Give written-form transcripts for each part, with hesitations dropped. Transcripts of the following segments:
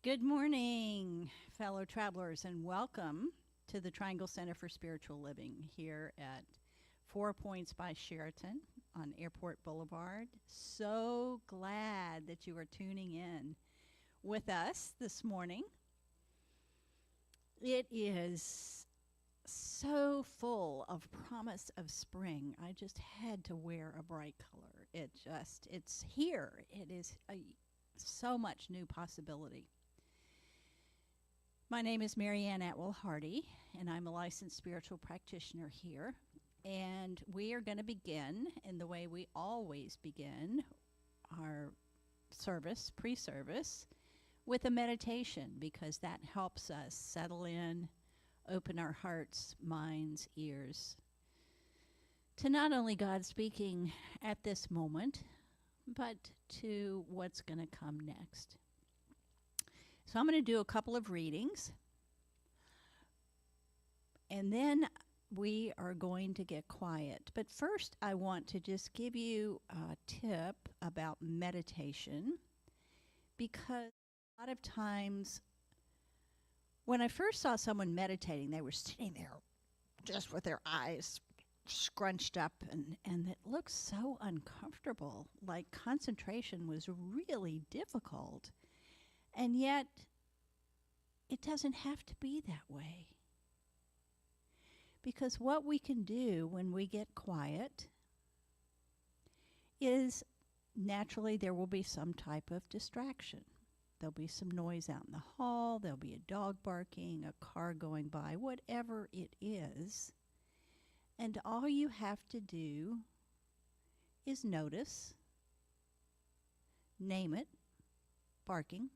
Good morning, fellow travelers, and welcome to the Triangle Center for Spiritual Living here at 4 Points by Sheraton on Airport Boulevard. So glad that you are tuning in with us this morning. It is so full of promise of spring. I just had to wear a bright color. It's here. It is so much new possibility. My name is Mary Ann Atwell Hardy, and I'm a licensed spiritual practitioner here. And we are going to begin in the way we always begin our service, pre-service, with a meditation, because that helps us settle in, open our hearts, minds, ears to not only God speaking at this moment, but to what's going to come next. So I'm going to do a couple of readings, and then we are going to get quiet. But first, I want to just give you a tip about meditation, because a lot of times when I first saw someone meditating, they were sitting there just with their eyes scrunched up, and it looked so uncomfortable, like concentration was really difficult. And yet, it doesn't have to be that way. Because what we can do when we get quiet is naturally there will be some type of distraction. There'll be some noise out in the hall, there'll be a dog barking, a car going by, whatever it is. And all you have to do is notice, name it, barking,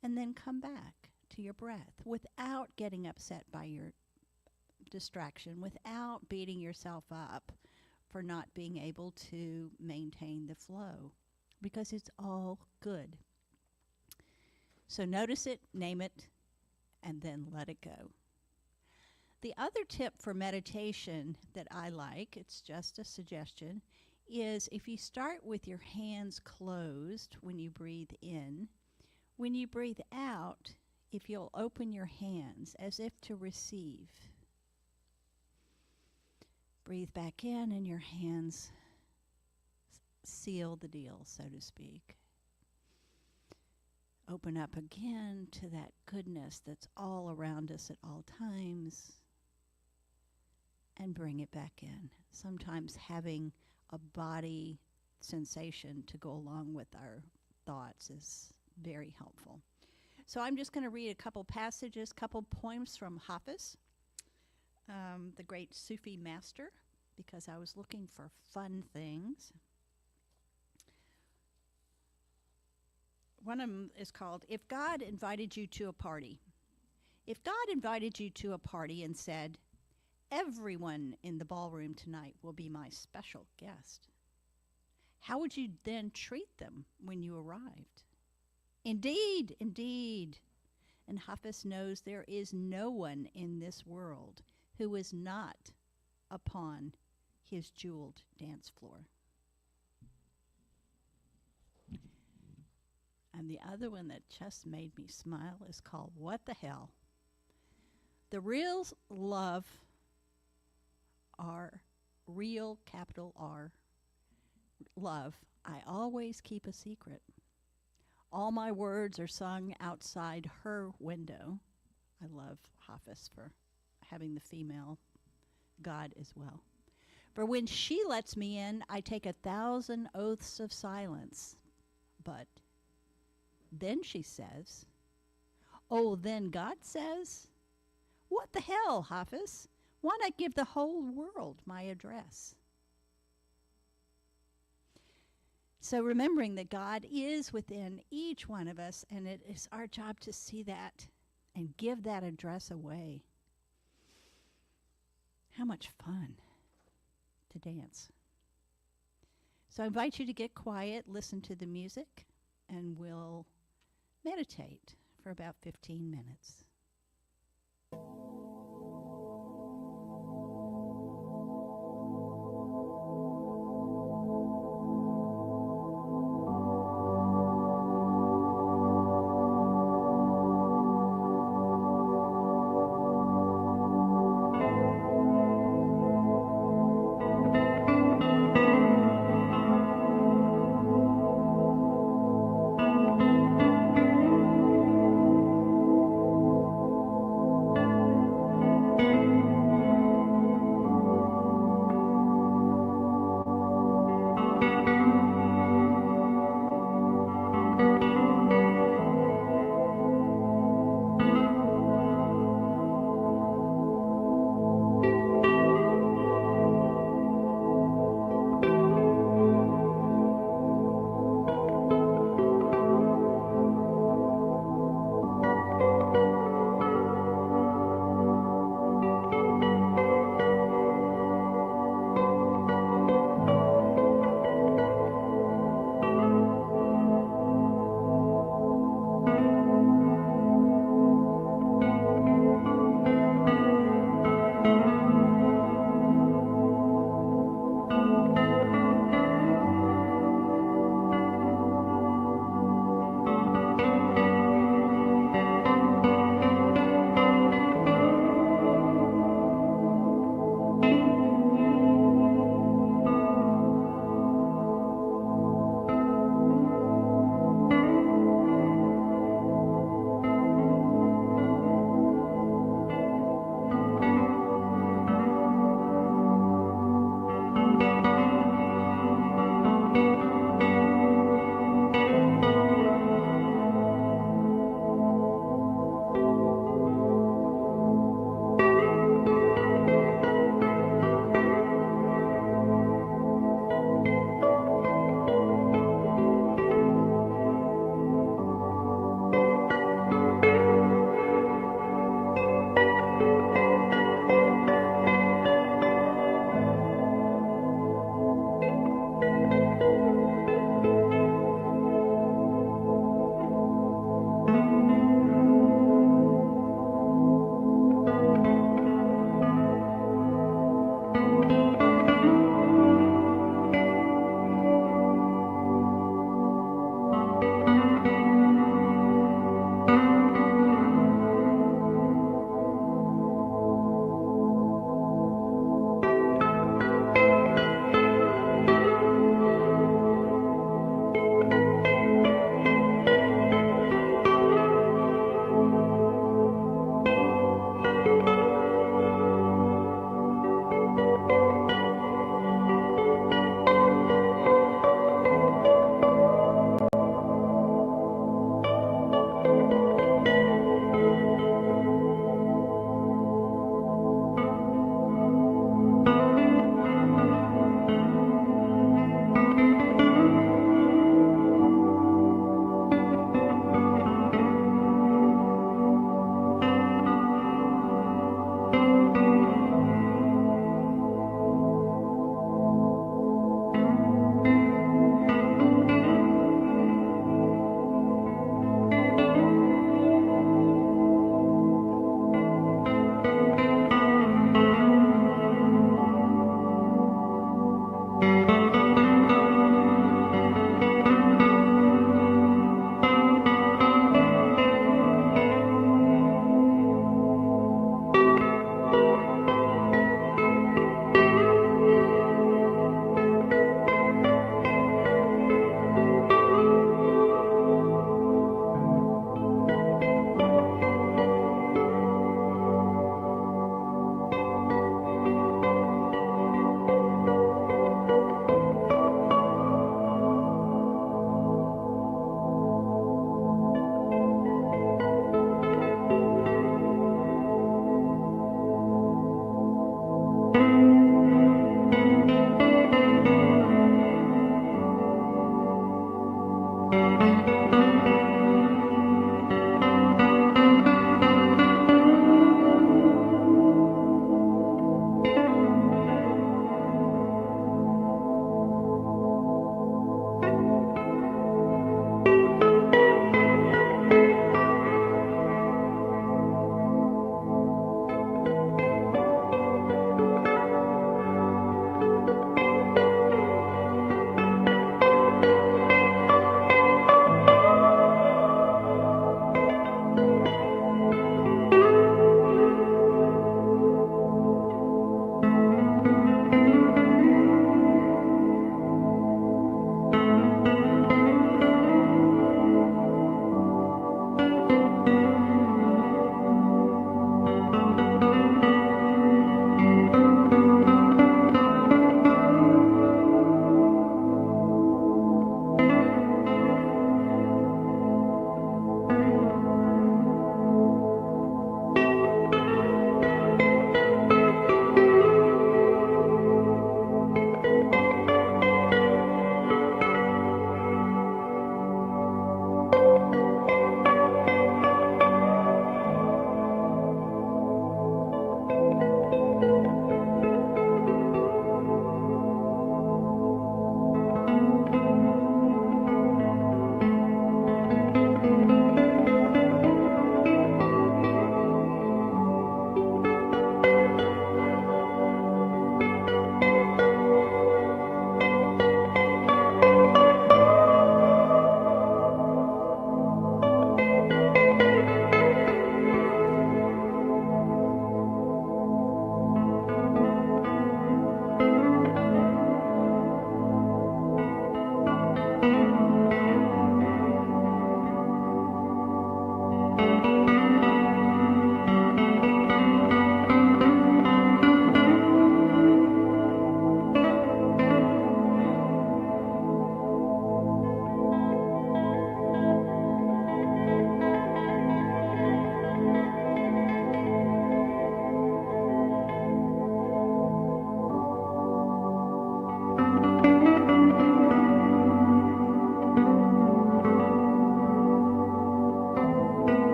and then come back to your breath without getting upset by your distraction, without beating yourself up for not being able to maintain the flow, because it's all good. So notice it, name it, and then let it go. The other tip for meditation that I like, it's just a suggestion, is if you start with your hands closed when you breathe in, when you breathe out, if you'll open your hands as if to receive. Breathe back in and your hands seal the deal, so to speak. Open up again to that goodness that's all around us at all times, and bring it back in. Sometimes having a body sensation to go along with our thoughts is very helpful. So I'm just going to read a couple passages, couple poems from Hafiz, the great Sufi master, because I was looking for fun things. One of them is called, If God Invited You to a Party. If God invited you to a party and said, everyone in the ballroom tonight will be my special guest, how would you then treat them when you arrived? Indeed, indeed. And Hafiz knows there is no one in this world who is not upon his jeweled dance floor. And the other one that just made me smile is called What the Hell? The real love are real, capital R, love. I always keep a secret. All my words are sung outside her window. I love Hafiz for having the female God as well. For when she lets me in, I take 1,000 oaths of silence. But then she says, oh, then God says, what the hell, Hafiz? Why not give the whole world my address? So remembering that God is within each one of us, and it is our job to see that and give that address away. How much fun to dance. So I invite you to get quiet, listen to the music, and we'll meditate for about 15 minutes.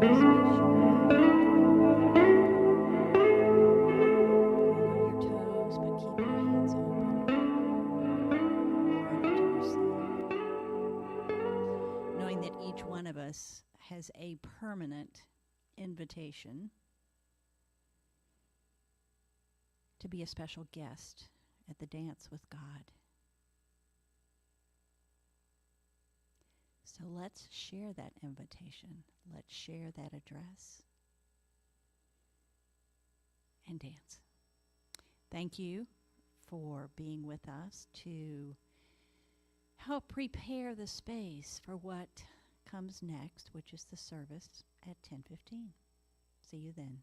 Just be sure that wiggle your toes, but keep your hands open, ready to receive. Knowing that each one of us has a permanent invitation to be a special guest at the dance with God. So let's share that invitation. Let's share that address and dance. Thank you for being with us to help prepare the space for what comes next, which is the service at 10:15. See you then.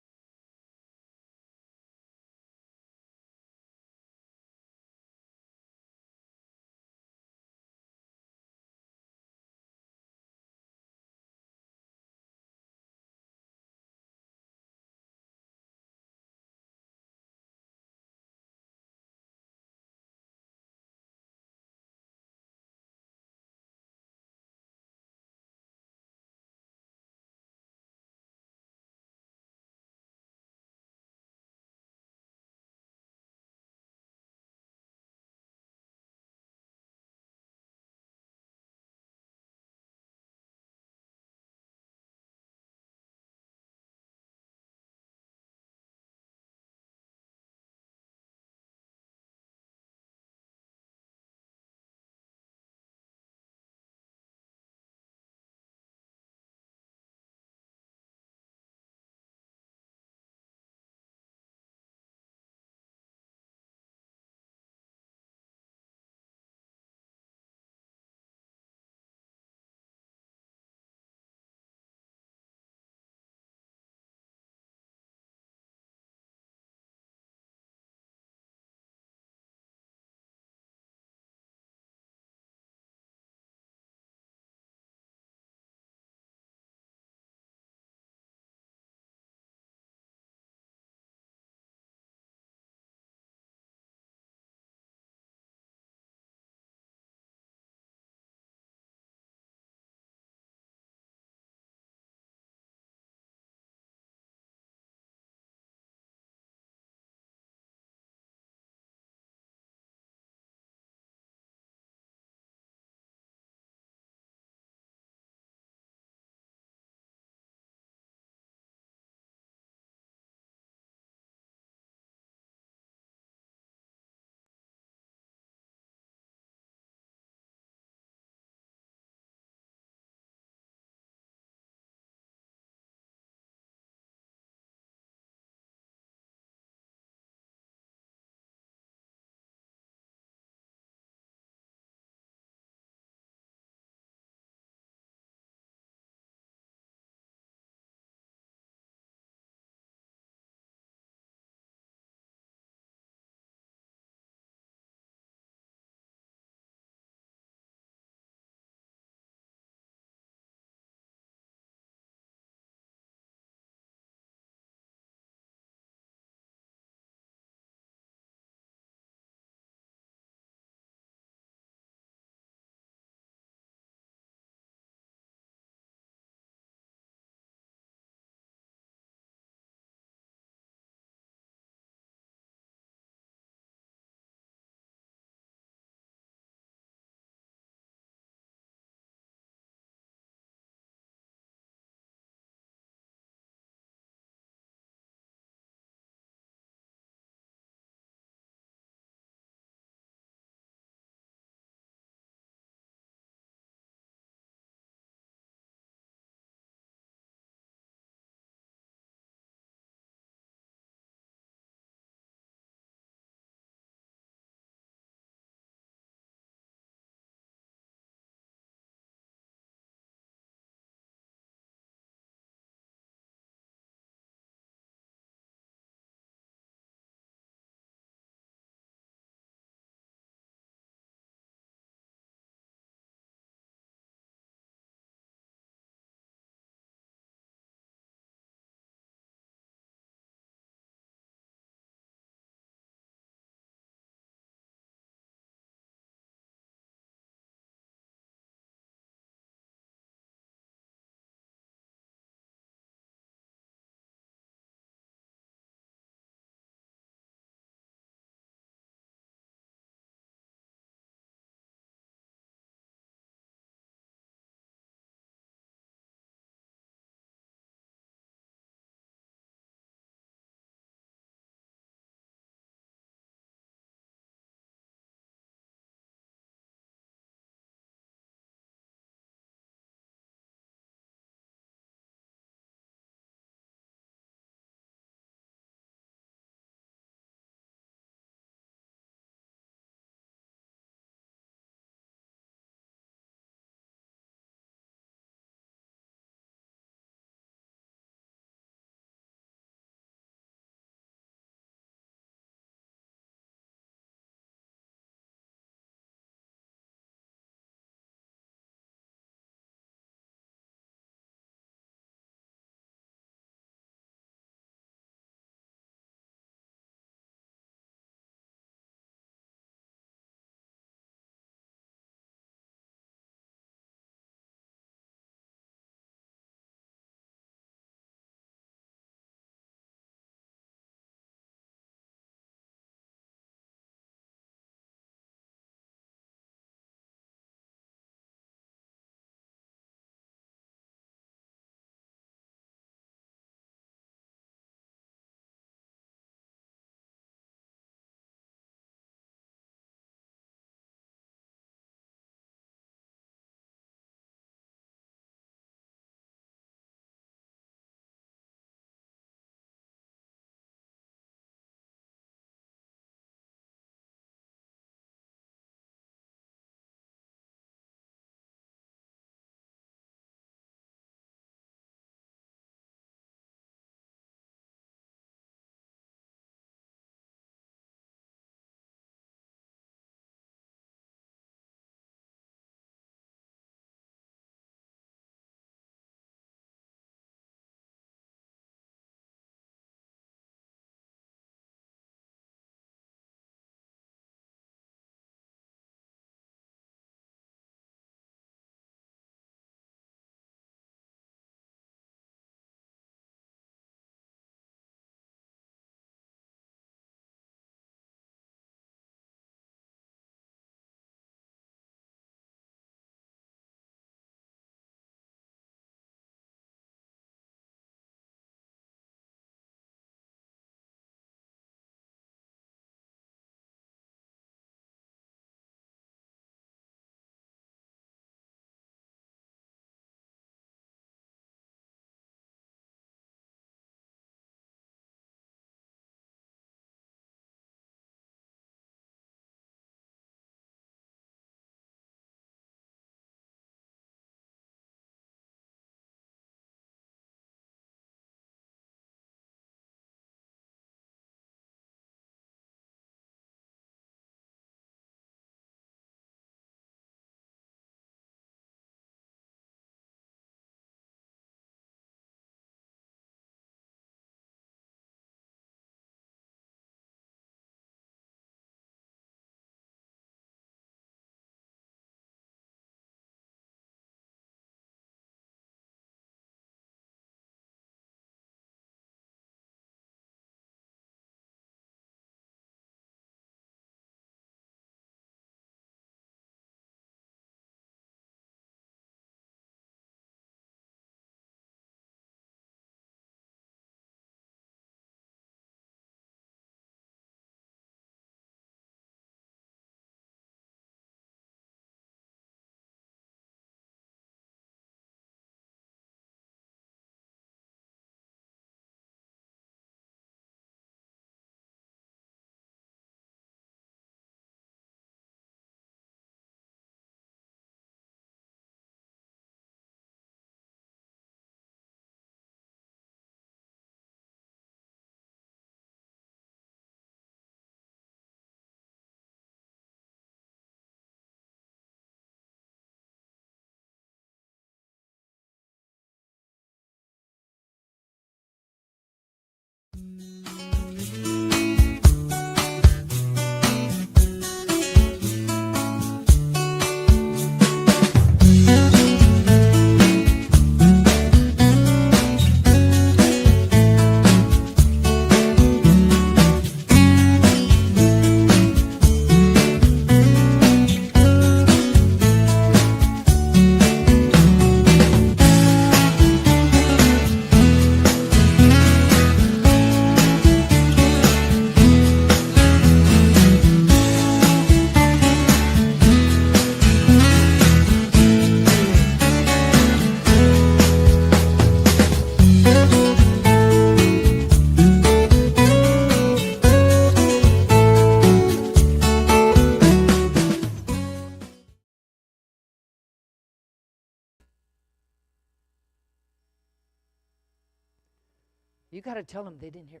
got to tell them they didn't hear.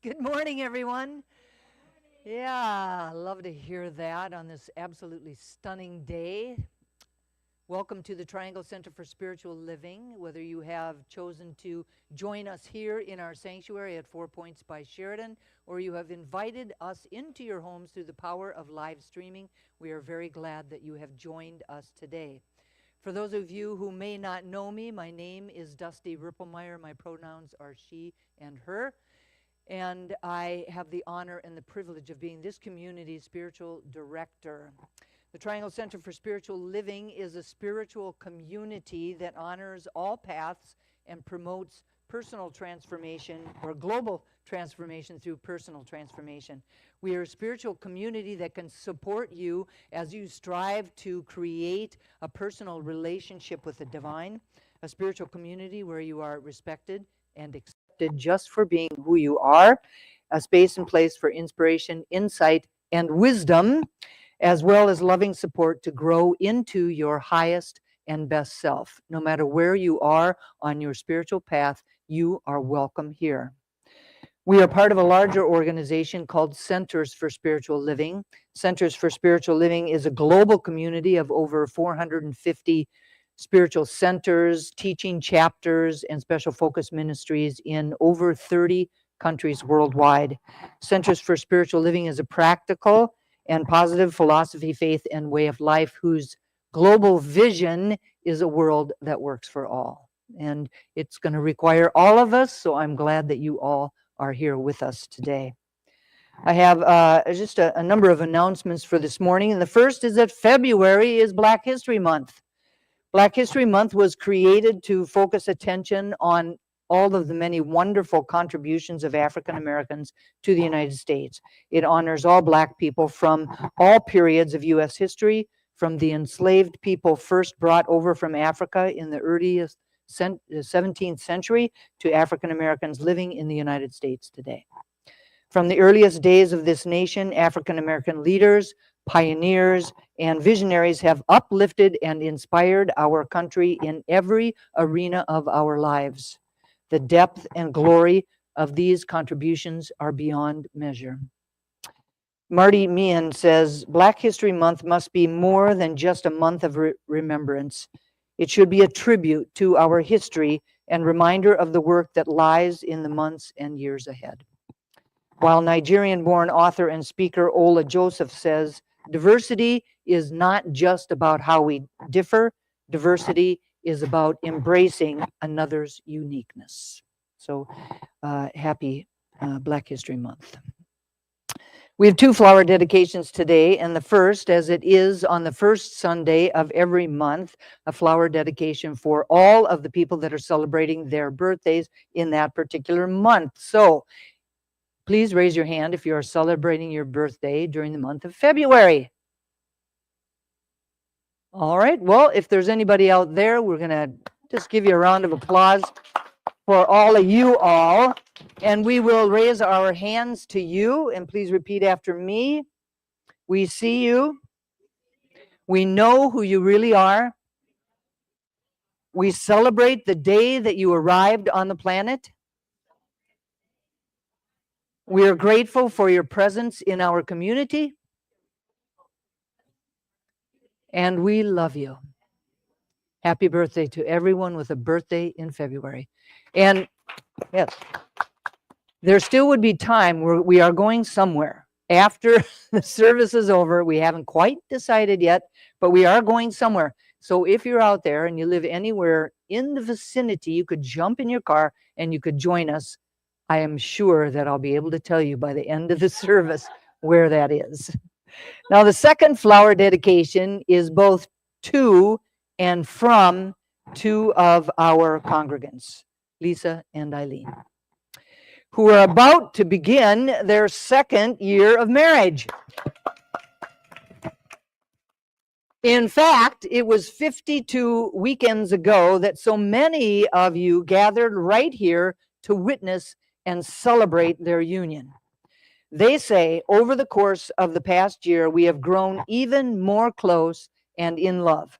Good morning, everyone. Yeah, I love to hear that on this absolutely stunning day. Welcome to the Triangle Center for Spiritual Living. Whether you have chosen to join us here in our sanctuary at 4 Points by Sheridan, or you have invited us into your homes through the power of live streaming, we are very glad that you have joined us today. For those of you who may not know me, my name is Dusty Rippelmeyer. My pronouns are she and her. And I have the honor and the privilege of being this community's spiritual director. The Triangle Center for Spiritual Living is a spiritual community that honors all paths and promotes personal transformation or global transformation through personal transformation. We are a spiritual community that can support you as you strive to create a personal relationship with the divine, a spiritual community where you are respected and accepted just for being who you are, a space and place for inspiration, insight, and wisdom, as well as loving support to grow into your highest and best self. No matter where you are on your spiritual path, you are welcome here. We are part of a larger organization called Centers for Spiritual Living. Centers for Spiritual Living is a global community of over 450 spiritual centers, teaching chapters, and special focus ministries in over 30 countries worldwide. Centers for Spiritual Living is a practical and positive philosophy, faith, and way of life whose global vision is a world that works for all. And it's going to require all of us, so I'm glad that you all are here with us today. I have just a number of announcements for this morning, and the first is that February is Black History Month. Black History Month was created to focus attention on all of the many wonderful contributions of African Americans to the United States. It honors all Black people from all periods of U.S. history, from the enslaved people first brought over from Africa in the earliest 17th century to African Americans living in the United States today. From the earliest days of this nation, African American leaders, pioneers, and visionaries have uplifted and inspired our country in every arena of our lives. The depth and glory of these contributions are beyond measure. Marty Meehan says, Black History Month must be more than just a month of remembrance. It should be a tribute to our history and reminder of the work that lies in the months and years ahead. While Nigerian-born author and speaker Ola Joseph says, diversity is not just about how we differ. Diversity is about embracing another's uniqueness. So happy Black History Month. We have 2 flower dedications today, and the first, as it is on the first Sunday of every month, a flower dedication for all of the people that are celebrating their birthdays in that particular month. So please raise your hand if you are celebrating your birthday during the month of February. All right, well, if there's anybody out there, we're going to just give you a round of applause for all of you all. And we will raise our hands to you, and please repeat after me. We see you. We know who you really are. We celebrate the day that you arrived on the planet. We are grateful for your presence in our community. And we love you. Happy birthday to everyone with a birthday in February. And yes, there still would be time where we are going somewhere. After the service is over, we haven't quite decided yet, but we are going somewhere. So if you're out there and you live anywhere in the vicinity, you could jump in your car and you could join us. I am sure that I'll be able to tell you by the end of the service where that is. Now, the second flower dedication is both to and from 2 of our congregants, Lisa and Eileen, who are about to begin their 2nd year of marriage. In fact, it was 52 weekends ago that so many of you gathered right here to witness and celebrate their union. They say over the course of the past year, we have grown even more close and in love,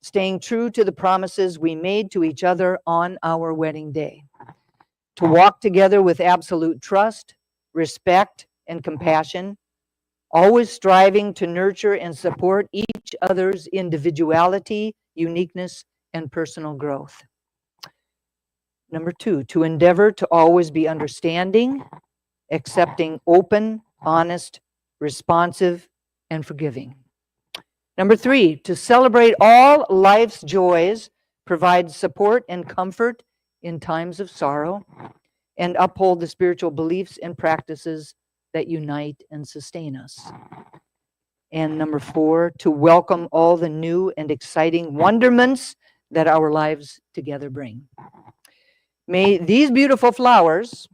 staying true to the promises we made to each other on our wedding day. To walk together with absolute trust, respect, and compassion, always striving to nurture and support each other's individuality, uniqueness, and personal growth. Number 2, to endeavor to always be understanding, accepting, open, honest, responsive, and forgiving. Number 3, to celebrate all life's joys, provide support and comfort in times of sorrow, and uphold the spiritual beliefs and practices that unite and sustain us. And number 4, to welcome all the new and exciting wonderments that our lives together bring. May these beautiful flowers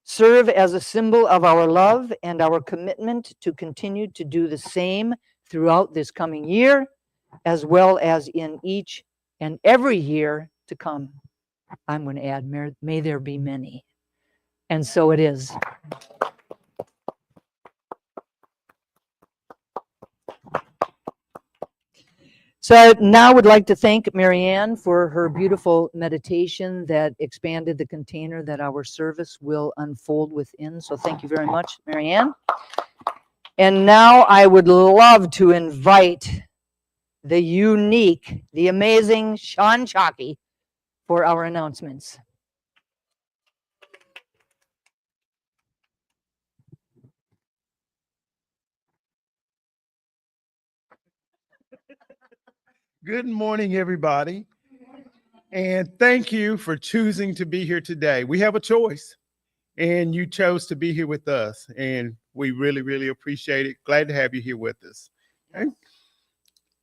serve as a symbol of our love and our commitment to continue to do the same throughout this coming year, as well as in each and every year to come. I'm going to add, may there be many. And so it is. So now I would like to thank Marianne for her beautiful meditation that expanded the container that our service will unfold within. So thank you very much, Marianne. And now I would love to invite the unique, the amazing Sean Chalky for our announcements. Good morning, everybody. And thank you for choosing to be here today. We have a choice, and you chose to be here with us. And we really, really appreciate it. Glad to have you here with us. Okay.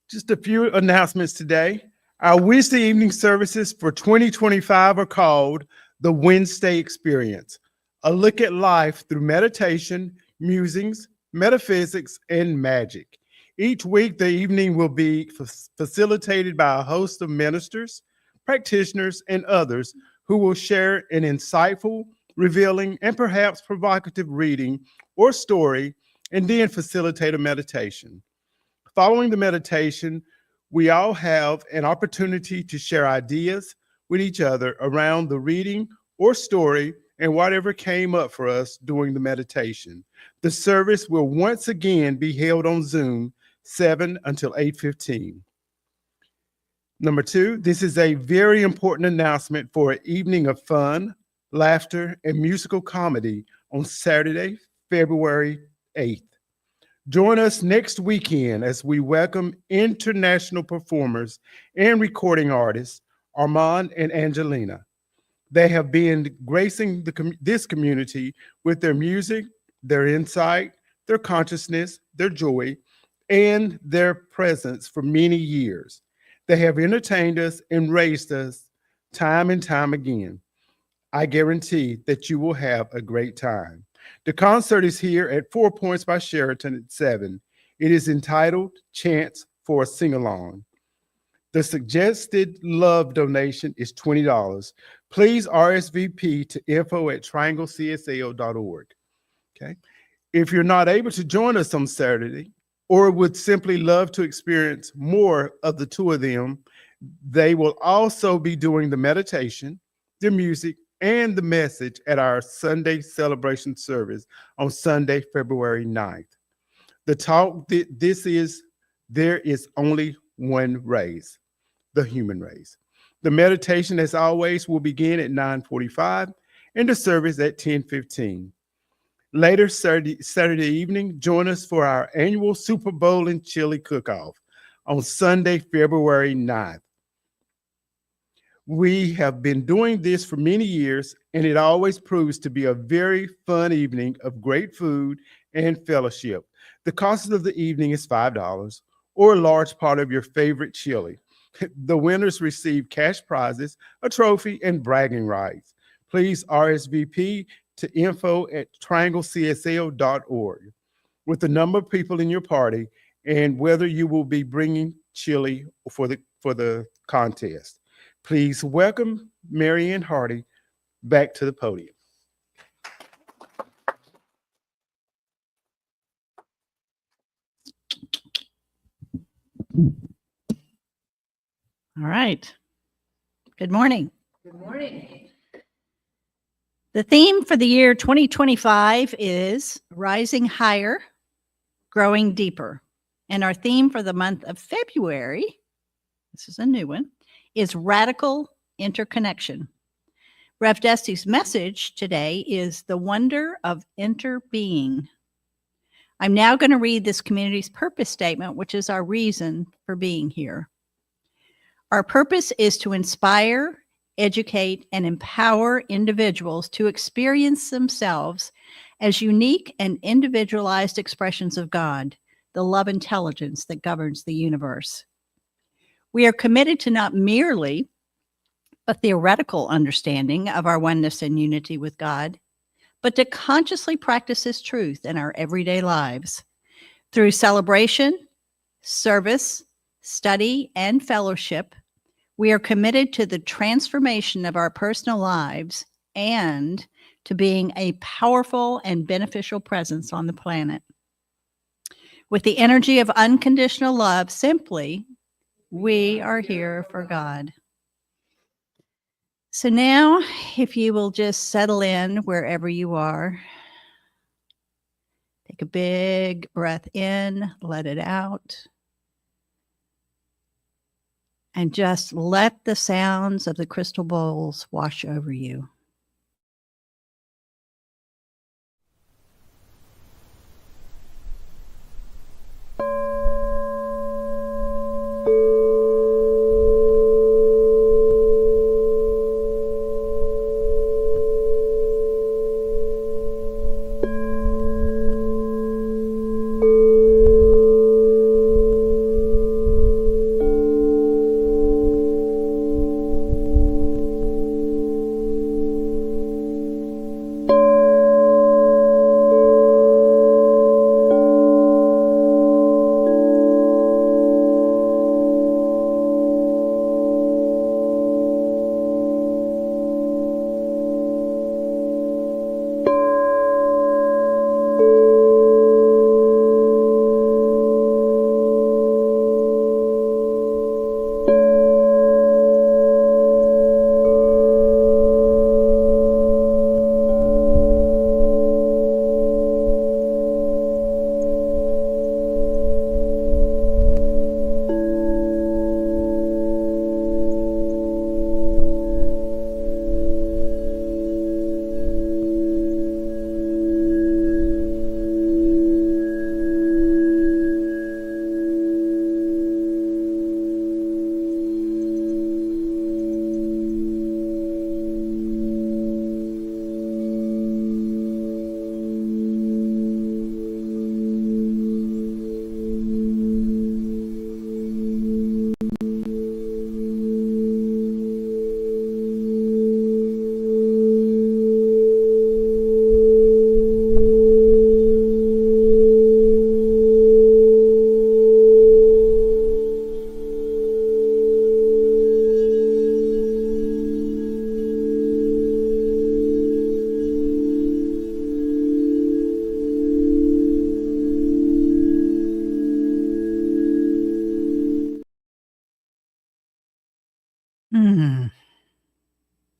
Just a few announcements today. Our Wednesday evening services for 2025 are called the Wednesday Experience, a look at life through meditation, musings, metaphysics, and magic. Each week, the evening will be facilitated by a host of ministers, practitioners, and others who will share an insightful, revealing, and perhaps provocative reading or story, and then facilitate a meditation. Following the meditation, we all have an opportunity to share ideas with each other around the reading or story and whatever came up for us during the meditation. The service will once again be held on Zoom 7 until 8:15. Number 2, this is a very important announcement for an evening of fun, laughter, and musical comedy on Saturday, February 8th. Join us next weekend as we welcome international performers and recording artists, Armand and Angelina. They have been gracing this community with their music, their insight, their consciousness, their joy, and their presence for many years. They have entertained us and raised us time and time again. I guarantee that you will have a great time. The concert is here at 4 Points by Sheraton at 7. It is entitled Chance for a Sing-Along. The suggested love donation is $20. Please RSVP to info@trianglecsl.org. Okay. If you're not able to join us on Saturday or would simply love to experience more of the two of them, they will also be doing the meditation, the music, and the message at our Sunday celebration service on Sunday, February 9th. The talk, there is only one race, the human race. The meditation, as always, will begin at 9:45 and the service at 10:15. Later Saturday evening, join us for our annual Super Bowl and chili cook-off on Sunday, February 9th. We have been doing this for many years, and it always proves to be a very fun evening of great food and fellowship. The cost of the evening is $5 or a large part of your favorite chili. The winners receive cash prizes, a trophy, and bragging rights. Please RSVP to info@trianglecsl.org with the number of people in your party and whether you will be bringing chili for the contest. Please welcome Marianne Hardy back to the podium. All right. Good morning. Good morning. The theme for the year 2025 is Rising Higher, Growing Deeper. And our theme for the month of February, this is a new one, is Radical Interconnection. Rev Dusty's message today is The Wonder of Interbeing. I'm now going to read this community's purpose statement, which is our reason for being here. Our purpose is to inspire, educate, and empower individuals to experience themselves as unique and individualized expressions of God, the love intelligence that governs the universe. We are committed to not merely a theoretical understanding of our oneness and unity with God, but to consciously practice His truth in our everyday lives. Through celebration, service, study, and fellowship, we are committed to the transformation of our personal lives and to being a powerful and beneficial presence on the planet. With the energy of unconditional love, simply, we are here for God. So now, if you will just settle in wherever you are, take a big breath in, let it out, and just let the sounds of the crystal bowls wash over you.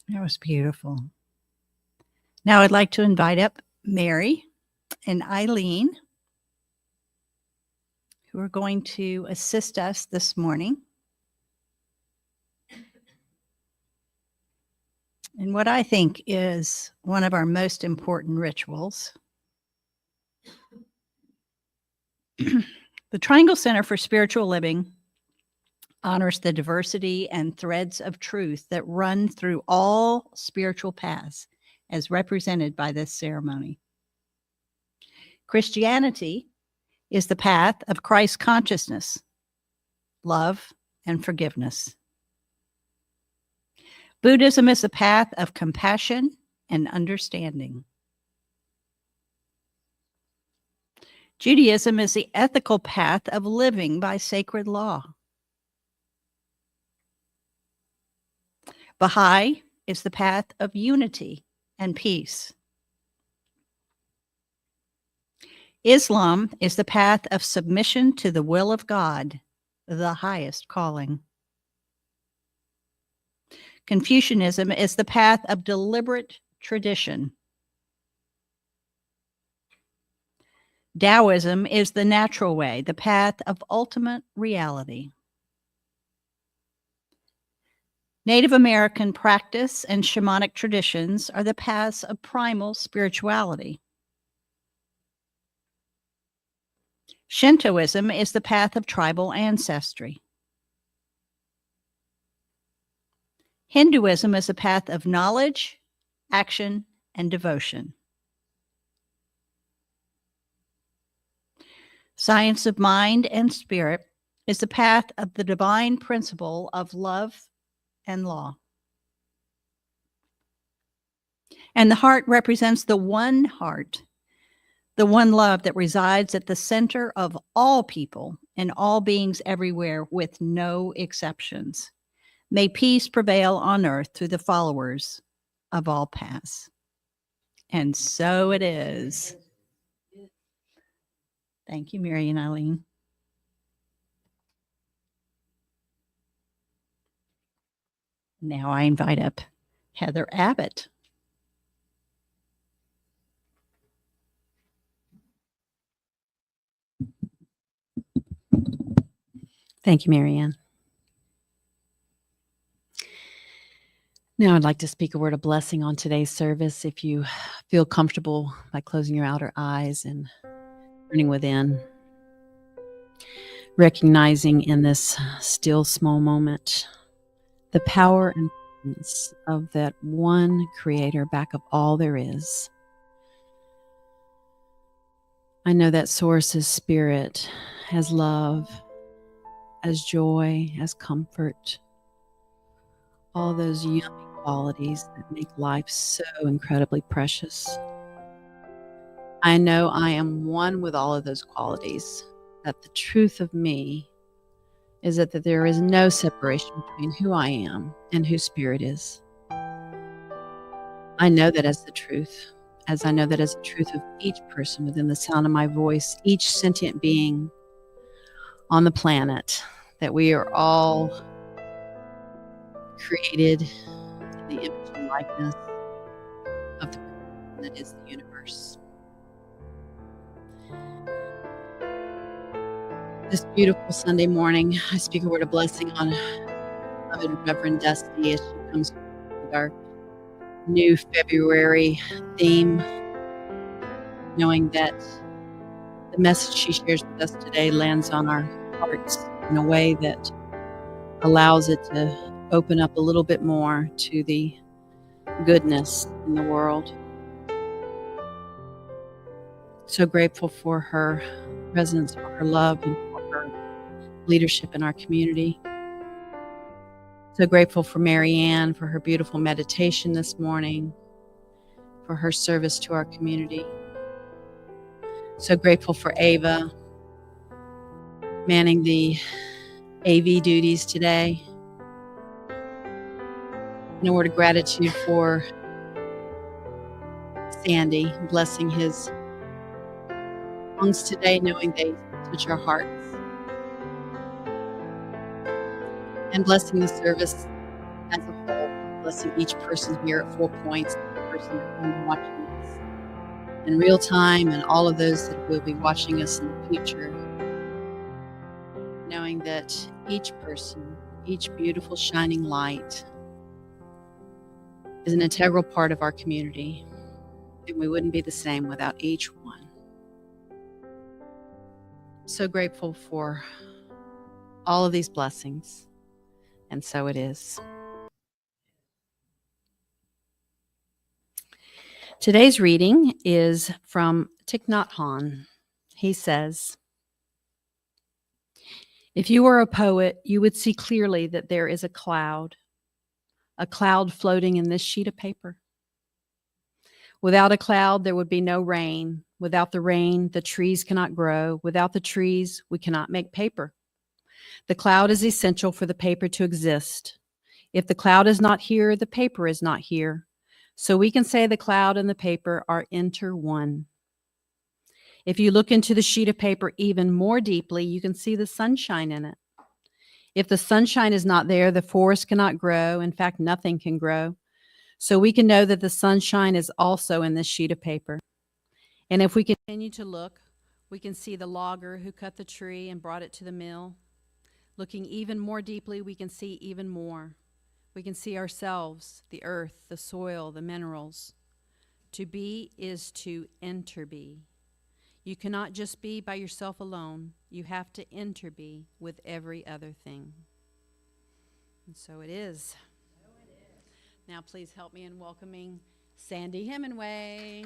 That was beautiful. Now I'd like to invite up Mary and Eileen, who are going to assist us this morning in what I think is one of our most important rituals. The Triangle Center for Spiritual Living honors the diversity and threads of truth that run through all spiritual paths as represented by this ceremony. Christianity is the path of Christ consciousness, love, and forgiveness. Buddhism is the path of compassion and understanding. Judaism is the ethical path of living by sacred law. Baha'i is the path of unity and peace. Islam is the path of submission to the will of God the highest calling. Confucianism is the path of deliberate tradition. Taoism is the natural way, the path of ultimate reality. Native American practice and shamanic traditions are the paths of primal spirituality. Shintoism is the path of tribal ancestry. Hinduism is a path of knowledge, action, and devotion. Science of mind and spirit is the path of the divine principle of love and law. And the heart represents the one heart, the one love that resides at the center of all people and all beings everywhere with no exceptions. May peace prevail on earth through the followers of all paths. And so it is. Thank you, Mary and Eileen. Now I invite up Heather Abbott. Thank you, Marianne. Now I'd like to speak a word of blessing on today's service. If you feel comfortable by closing your outer eyes and turning within, recognizing in this still small moment the power and presence of that one creator back of all there is. I know that source is spirit, as love, as joy, as comfort, all those yummy qualities that make life so incredibly precious. I know I am one with all of those qualities, that the truth of me is that there is no separation between who I am and who spirit is. I know that as the truth, as I know that as the truth of each person within the sound of my voice, each sentient being on the planet, that we are all created in the image and likeness of the person that is the universe. This beautiful Sunday morning, I speak a word of blessing on beloved Reverend Dusty as she comes with our new February theme, knowing that the message she shares with us today lands on our hearts in a way that allows it to open up a little bit more to the goodness in the world. So grateful for her presence, for her love, and for her leadership in our community. So grateful for Marianne, for her beautiful meditation this morning, for her service to our community. So grateful for Ava manning the AV duties today. And a word of gratitude for Sandy, blessing his songs today, knowing they touch our hearts. And blessing the service as a whole, blessing each person here at 4 Points, the person at home watching us in real time, and all of those that will be watching us in the future. Knowing that each person, each beautiful shining light is an integral part of our community, and we wouldn't be the same without each one. So grateful for all of these blessings, and so it is. Today's reading is from Thich Nhat Hanh. He says, "If you were a poet, you would see clearly that there is a cloud floating in this sheet of paper. Without a cloud, there would be no rain. Without the rain, the trees cannot grow. Without the trees, we cannot make paper. The cloud is essential for the paper to exist. If the cloud is not here, the paper is not here. So we can say the cloud and the paper are interone. If you look into the sheet of paper even more deeply, you can see the sunshine in it. If the sunshine is not there, the forest cannot grow. In fact, nothing can grow. So we can know that the sunshine is also in this sheet of paper. And if we continue to look, we can see the logger who cut the tree and brought it to the mill. Looking even more deeply, we can see even more. We can see ourselves, the earth, the soil, the minerals. To be is to interbe. You cannot just be by yourself alone. You have to interbe with every other thing. And so it is. Now please help me in welcoming Sandy Hemingway.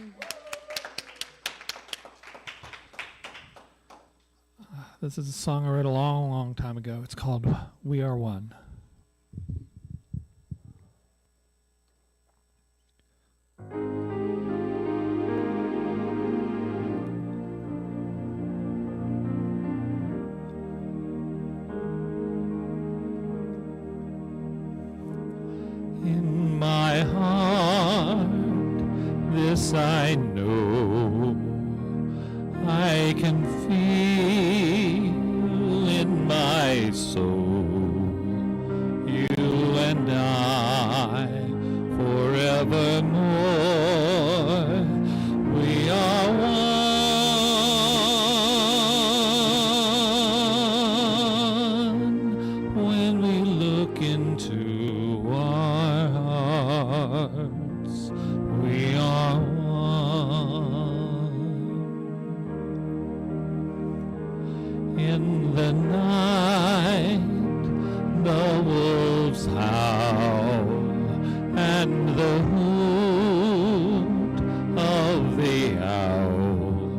This is a song I wrote a long, long time ago. It's called We Are One. In my heart, this I know, I can feel in my soul, you and I forevermore, we are one. When we look into our hearts, we are one. In the night, the wolves howl, and the hoot of the owl.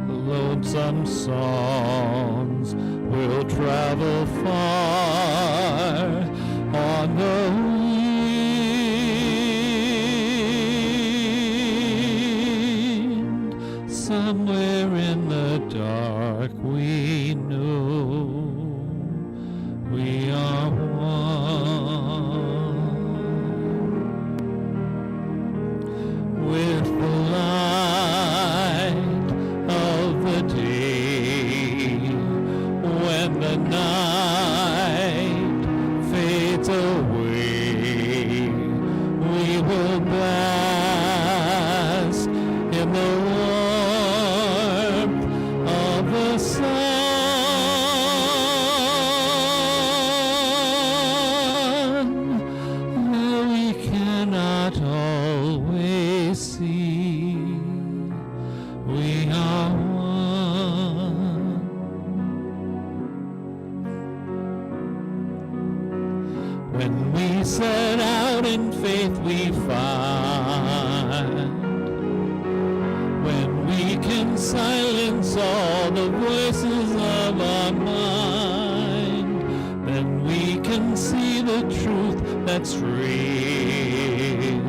Lonesome songs will travel far on the wind. Somewhere in the dark we know we are one. With the light of the day, when the night fades away, we will bask in the warmth of the sun, though we cannot always see, we are one. When we set out in faith we find, when we can silence all the voices of our mind, then we can see the truth that's real.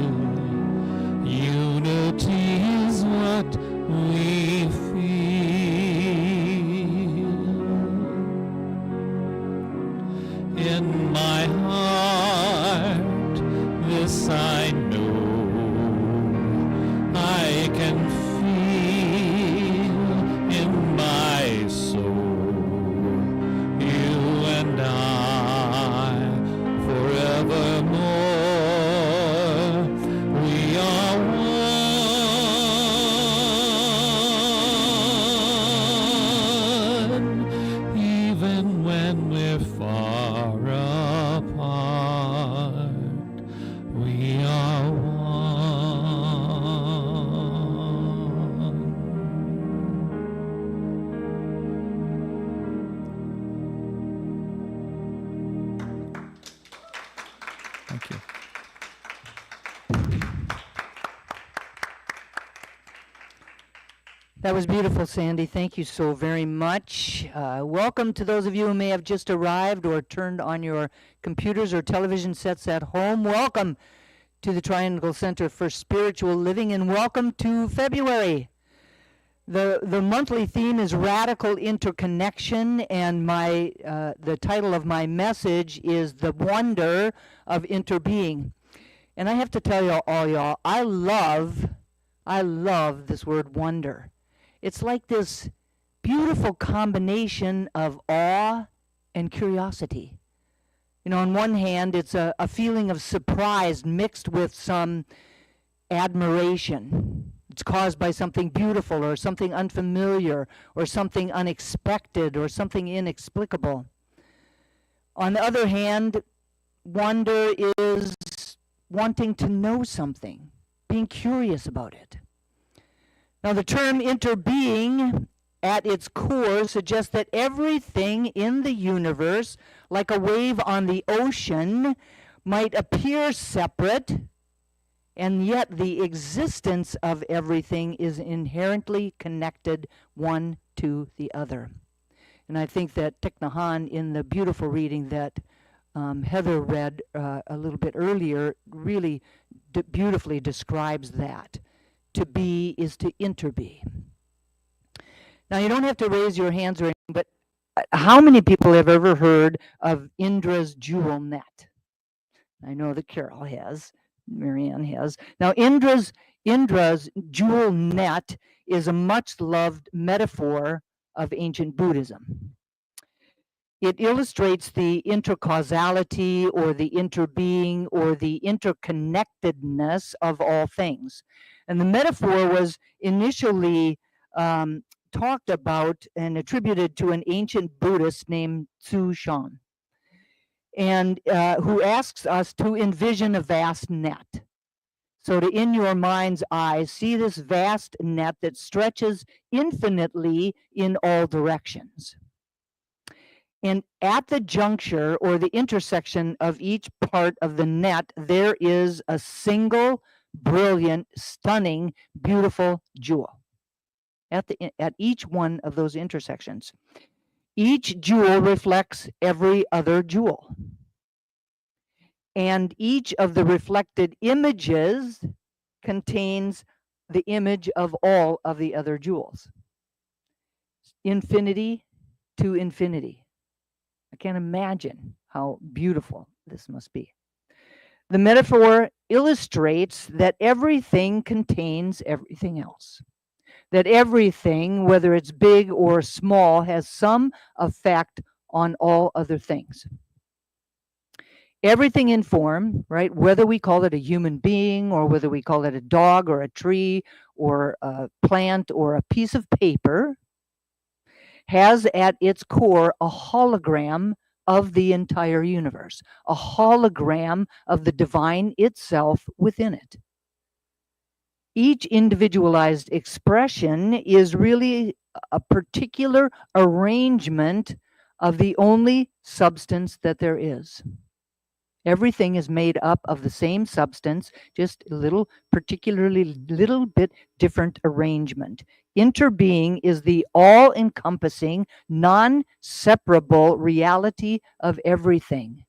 Unity is what we feel. In my heart, this I know, I can feel in my soul, you and I forevermore, we are one. Even when we're far apart, we are one. Thank you. That was beautiful, Sandy. Thank you so very much. Welcome to those of you who may have just arrived or turned on your computers or television sets at home. Welcome to the Triangle Center for Spiritual Living, and welcome to February. The monthly theme is Radical Interconnection, and the title of my message is The Wonder of Interbeing. And I have to tell y'all, I love this word wonder. It's like this beautiful combination of awe and curiosity. On one hand, it's a feeling of surprise mixed with some admiration. It's caused by something beautiful or something unfamiliar or something unexpected or something inexplicable. On the other hand, wonder is wanting to know something, being curious about it. Now, the term interbeing at its core suggests that everything in the universe, like a wave on the ocean, might appear separate, and yet the existence of everything is inherently connected one to the other. And I think that Thich Nhat Hanh, in the beautiful reading that Heather read a little bit earlier, really beautifully describes that. To be is to interbe. Now, you don't have to raise your hands or anything, but how many people have ever heard of Indra's jewel net? I know that Carol has, Marianne has. Now, Indra's jewel net is a much loved metaphor of ancient Buddhism. It illustrates the intercausality or the interbeing or the interconnectedness of all things. And the metaphor was initially talked about and attributed to an ancient Buddhist named Tzu Shan, and who asks us to envision a vast net. So to, in your mind's eye, see this vast net that stretches infinitely in all directions. And at the juncture or the intersection of each part of the net, there is a single, brilliant, stunning, beautiful jewel at each one of those intersections. Each jewel reflects every other jewel. And each of the reflected images contains the image of all of the other jewels. Infinity to infinity. I can't imagine how beautiful this must be. The metaphor illustrates that everything contains everything else. That everything, whether it's big or small, has some effect on all other things. Everything in form, right? Whether we call it a human being or whether we call it a dog or a tree or a plant or a piece of paper, has at its core a hologram of the entire universe, a hologram of the divine itself within it. Each individualized expression is really a particular arrangement of the only substance that there is. Everything is made up of the same substance, just a little bit different arrangement. Interbeing is the all-encompassing, non-separable reality of everything.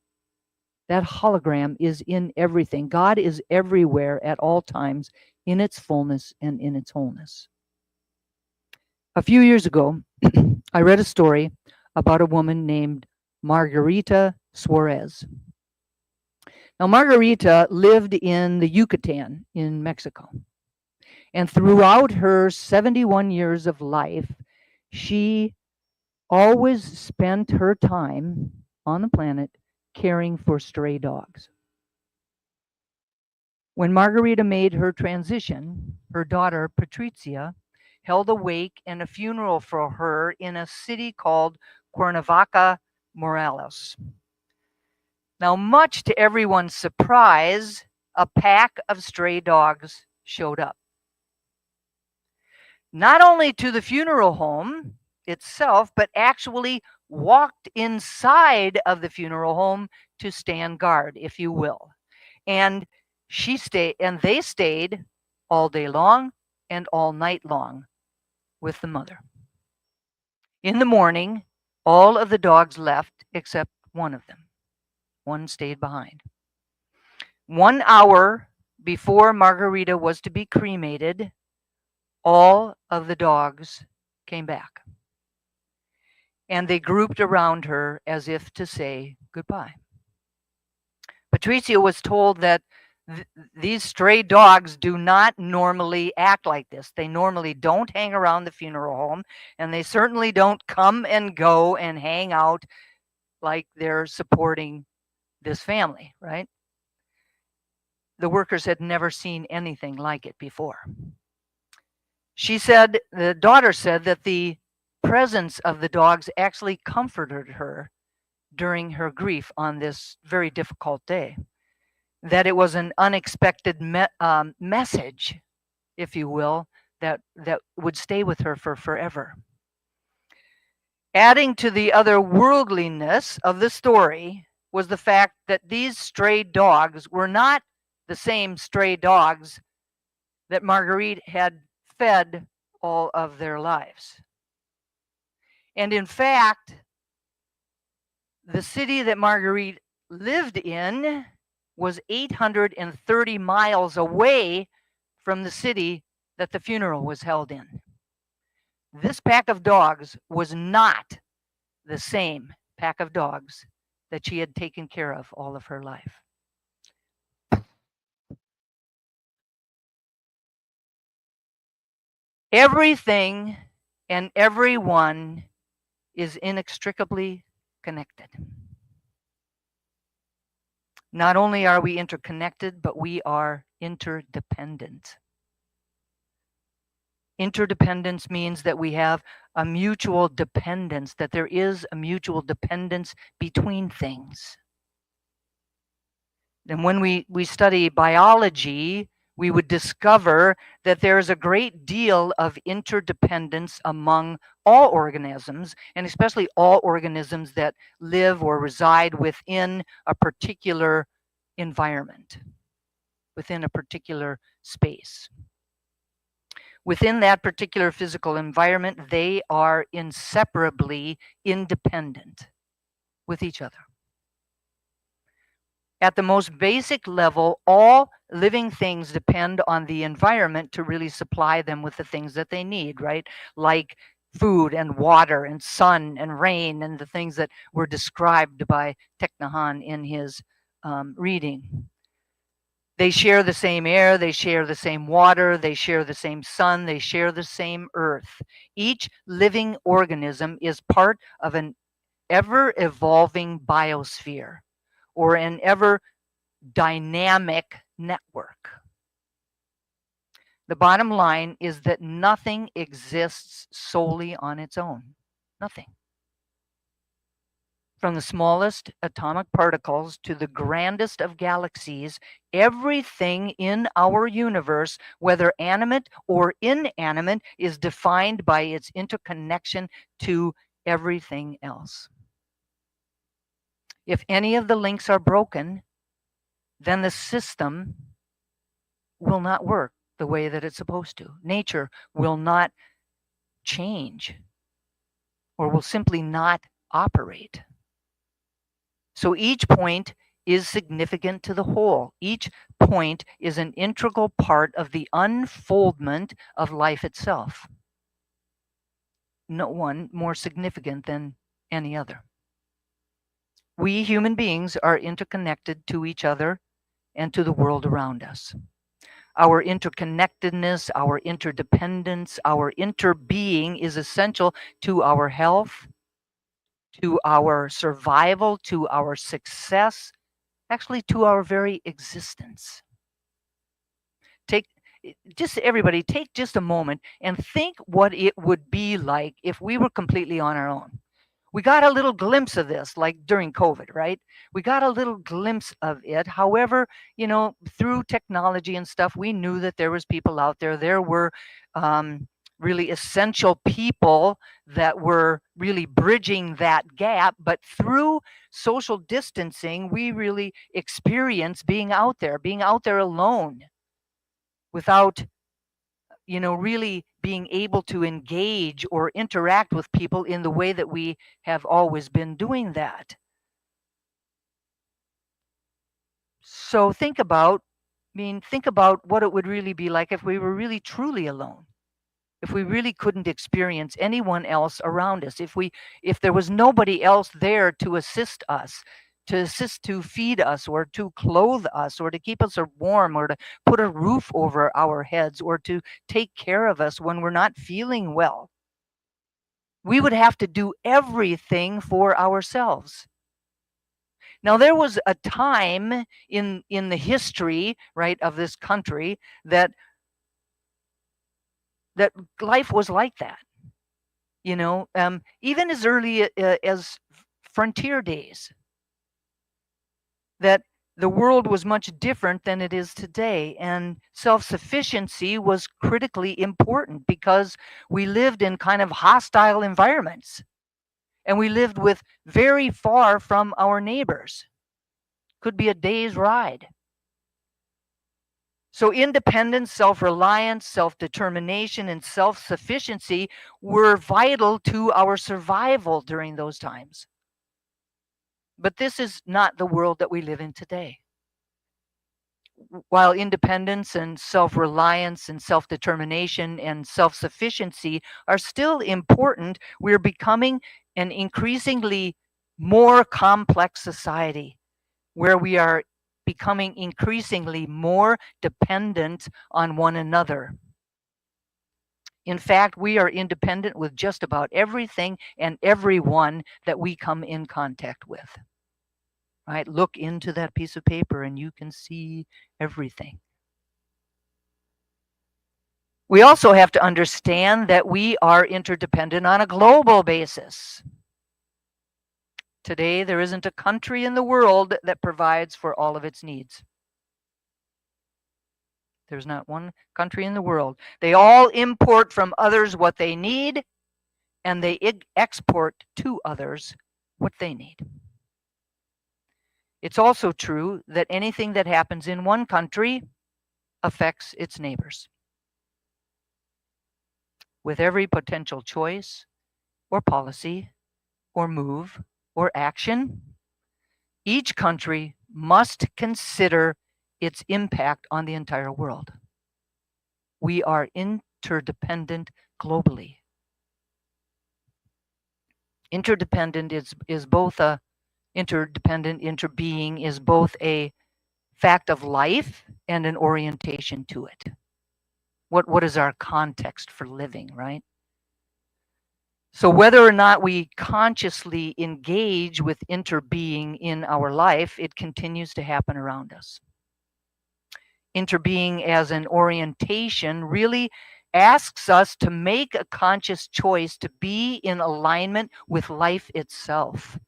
That hologram is in everything. God is everywhere at all times, in its fullness and in its wholeness. A few years ago, I read a story about a woman named Margarita Suarez. Now, Margarita lived in the Yucatan in Mexico. And throughout her 71 years of life, she always spent her time on the planet caring for stray dogs. When Margarita made her transition, her daughter, Patricia, held a wake and a funeral for her in a city called Cuernavaca, Morelos. Now, much to everyone's surprise, a pack of stray dogs showed up. Not only to the funeral home itself, but actually walked inside of the funeral home to stand guard, if you will. And they stayed all day long and all night long with the mother. In the morning, all of the dogs left except one of them. One stayed behind. 1 hour before Margarita was to be cremated, all of the dogs came back. And they grouped around her as if to say goodbye. Patricia was told that these stray dogs do not normally act like this. They normally don't hang around the funeral home, and they certainly don't come and go and hang out like they're supporting this family, right? The workers had never seen anything like it before. She said, the daughter said that the presence of the dogs actually comforted her during her grief on this very difficult day. That it was an unexpected message, if you will, that would stay with her for forever. Adding to the otherworldliness of the story was the fact that these stray dogs were not the same stray dogs that Marguerite had fed all of their lives. And in fact, the city that Marguerite lived in was 830 miles away from the city that the funeral was held in. This pack of dogs was not the same pack of dogs that she had taken care of all of her life. Everything and everyone is inextricably connected. Not only are we interconnected, but we are interdependent. Interdependence means that we have a mutual dependence, that there is a mutual dependence between things. And when we study biology, we would discover that there is a great deal of interdependence among all organisms, and especially all organisms that live or reside within a particular environment, within a particular space. Within that particular physical environment, they are inseparably independent with each other. At the most basic level, all living things depend on the environment to really supply them with the things that they need, right? Like food and water and sun and rain and the things that were described by Thich Nhat Hanh in his reading. They share the same air, they share the same water, they share the same sun, they share the same earth. Each living organism is part of an ever-evolving biosphere, or an ever dynamic network. The bottom line is that nothing exists solely on its own. Nothing. From the smallest atomic particles to the grandest of galaxies, everything in our universe, whether animate or inanimate, is defined by its interconnection to everything else. If any of the links are broken, then the system will not work the way that it's supposed to. Nature will not change, or will simply not operate. So each point is significant to the whole. Each point is an integral part of the unfoldment of life itself. No one more significant than any other. We human beings are interconnected to each other and to the world around us. Our interconnectedness, our interdependence, our interbeing is essential to our health, to our survival, to our success, actually to our very existence. Everybody take just a moment and think what it would be like if we were completely on our own. We got a little glimpse of this, like during COVID, right? We got a little glimpse of it. However, through technology and stuff, we knew that there was people out there. There were really essential people that were really bridging that gap. But through social distancing, we really experienced being out there alone, without really being able to engage or interact with people in the way that we have always been doing that. So think about what it would really be like if we were really truly alone. If we really couldn't experience anyone else around us, if there was nobody else there to assist us, to feed us, or to clothe us, or to keep us warm, or to put a roof over our heads, or to take care of us when we're not feeling well. We would have to do everything for ourselves. Now, there was a time in the history, right, of this country that life was like that. Even as early as frontier days, that the world was much different than it is today, and self-sufficiency was critically important because we lived in kind of hostile environments, and we lived with very far from our neighbors. Could be a day's ride. So independence, self-reliance, self-determination, and self-sufficiency were vital to our survival during those times. But this is not the world that we live in today. While independence and self-reliance and self-determination and self-sufficiency are still important, we're becoming an increasingly more complex society where we are becoming increasingly more dependent on one another. In fact, we are independent with just about everything and everyone that we come in contact with. Right? Look into that piece of paper and you can see everything. We also have to understand that we are interdependent on a global basis. Today, there isn't a country in the world that provides for all of its needs. There's not one country in the world. They all import from others what they need, and they export to others what they need. It's also true that anything that happens in one country affects its neighbors. With every potential choice or policy or move or action, each country must consider its impact on the entire world. We are interdependent globally. Interdependent is both a interbeing is both a fact of life and an orientation to it. What is our context for living, right? So whether or not we consciously engage with interbeing in our life, it continues to happen around us. Interbeing as an orientation really asks us to make a conscious choice to be in alignment with life itself.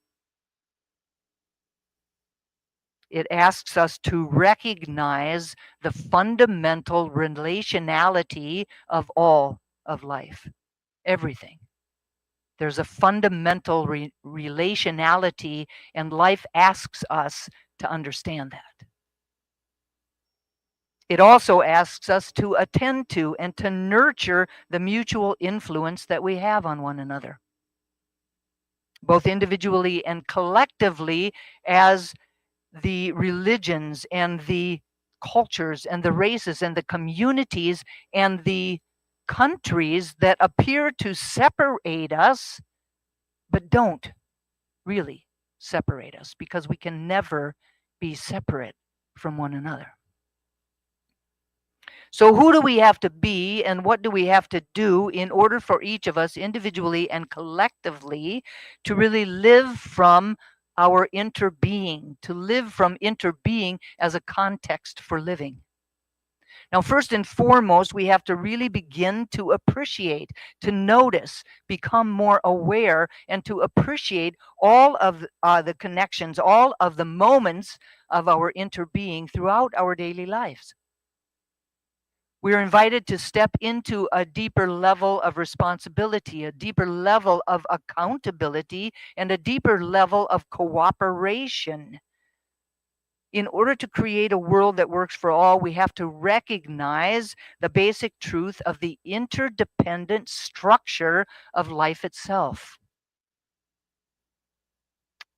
It asks us to recognize the fundamental relationality of all of life, everything. There's a fundamental relationality, and life asks us to understand that. It also asks us to attend to and to nurture the mutual influence that we have on one another, both individually and collectively, as the religions and the cultures and the races and the communities and the countries that appear to separate us, but don't really separate us, because we can never be separate from one another. So who do we have to be, and what do we have to do in order for each of us individually and collectively to really live from our interbeing, to live from interbeing as a context for living? Now, first and foremost, we have to really begin to appreciate, to notice, become more aware, and to appreciate all of the connections, all of the moments of our interbeing throughout our daily lives. We're invited to step into a deeper level of responsibility, a deeper level of accountability, and a deeper level of cooperation. In order to create a world that works for all, we have to recognize the basic truth of the interdependent structure of life itself.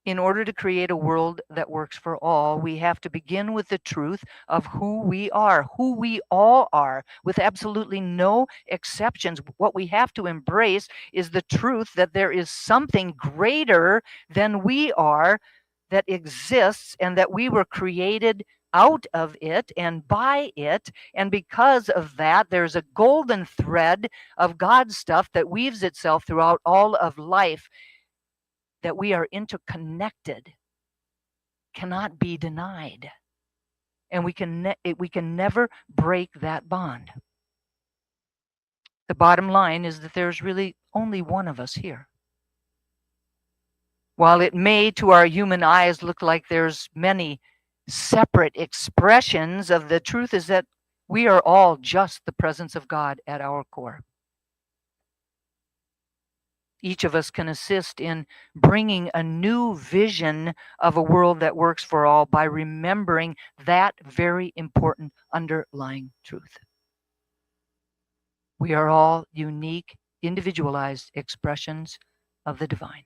In order to create a world that works for all, we have to begin with the truth of who we all are, with absolutely no exceptions. What we have to embrace is the truth that there is something greater than we are that exists, and that we were created out of it and by it. And because of that, there's a golden thread of God's stuff that weaves itself throughout all of life, that we are interconnected cannot be denied. And we can never break that bond. The bottom line is that there's really only one of us here. While it may, to our human eyes, look like there's many separate expressions of the truth, is that we are all just the presence of God at our core. Each of us can assist in bringing a new vision of a world that works for all by remembering that very important underlying truth. We are all unique, individualized expressions of the divine.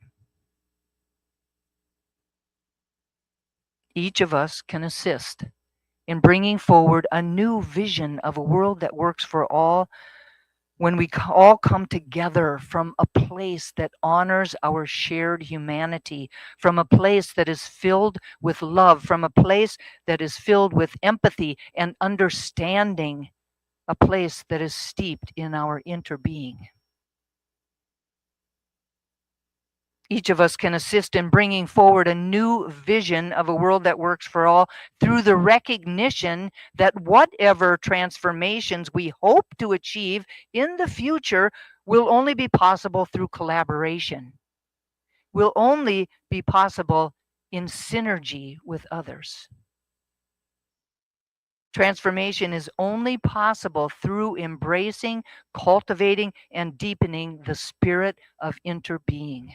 Each of us can assist in bringing forward a new vision of a world that works for all when we all come together from a place that honors our shared humanity, from a place that is filled with love, from a place that is filled with empathy and understanding, a place that is steeped in our interbeing. Each of us can assist in bringing forward a new vision of a world that works for all through the recognition that whatever transformations we hope to achieve in the future will only be possible through collaboration, will only be possible in synergy with others. Transformation is only possible through embracing, cultivating, and deepening the spirit of interbeing.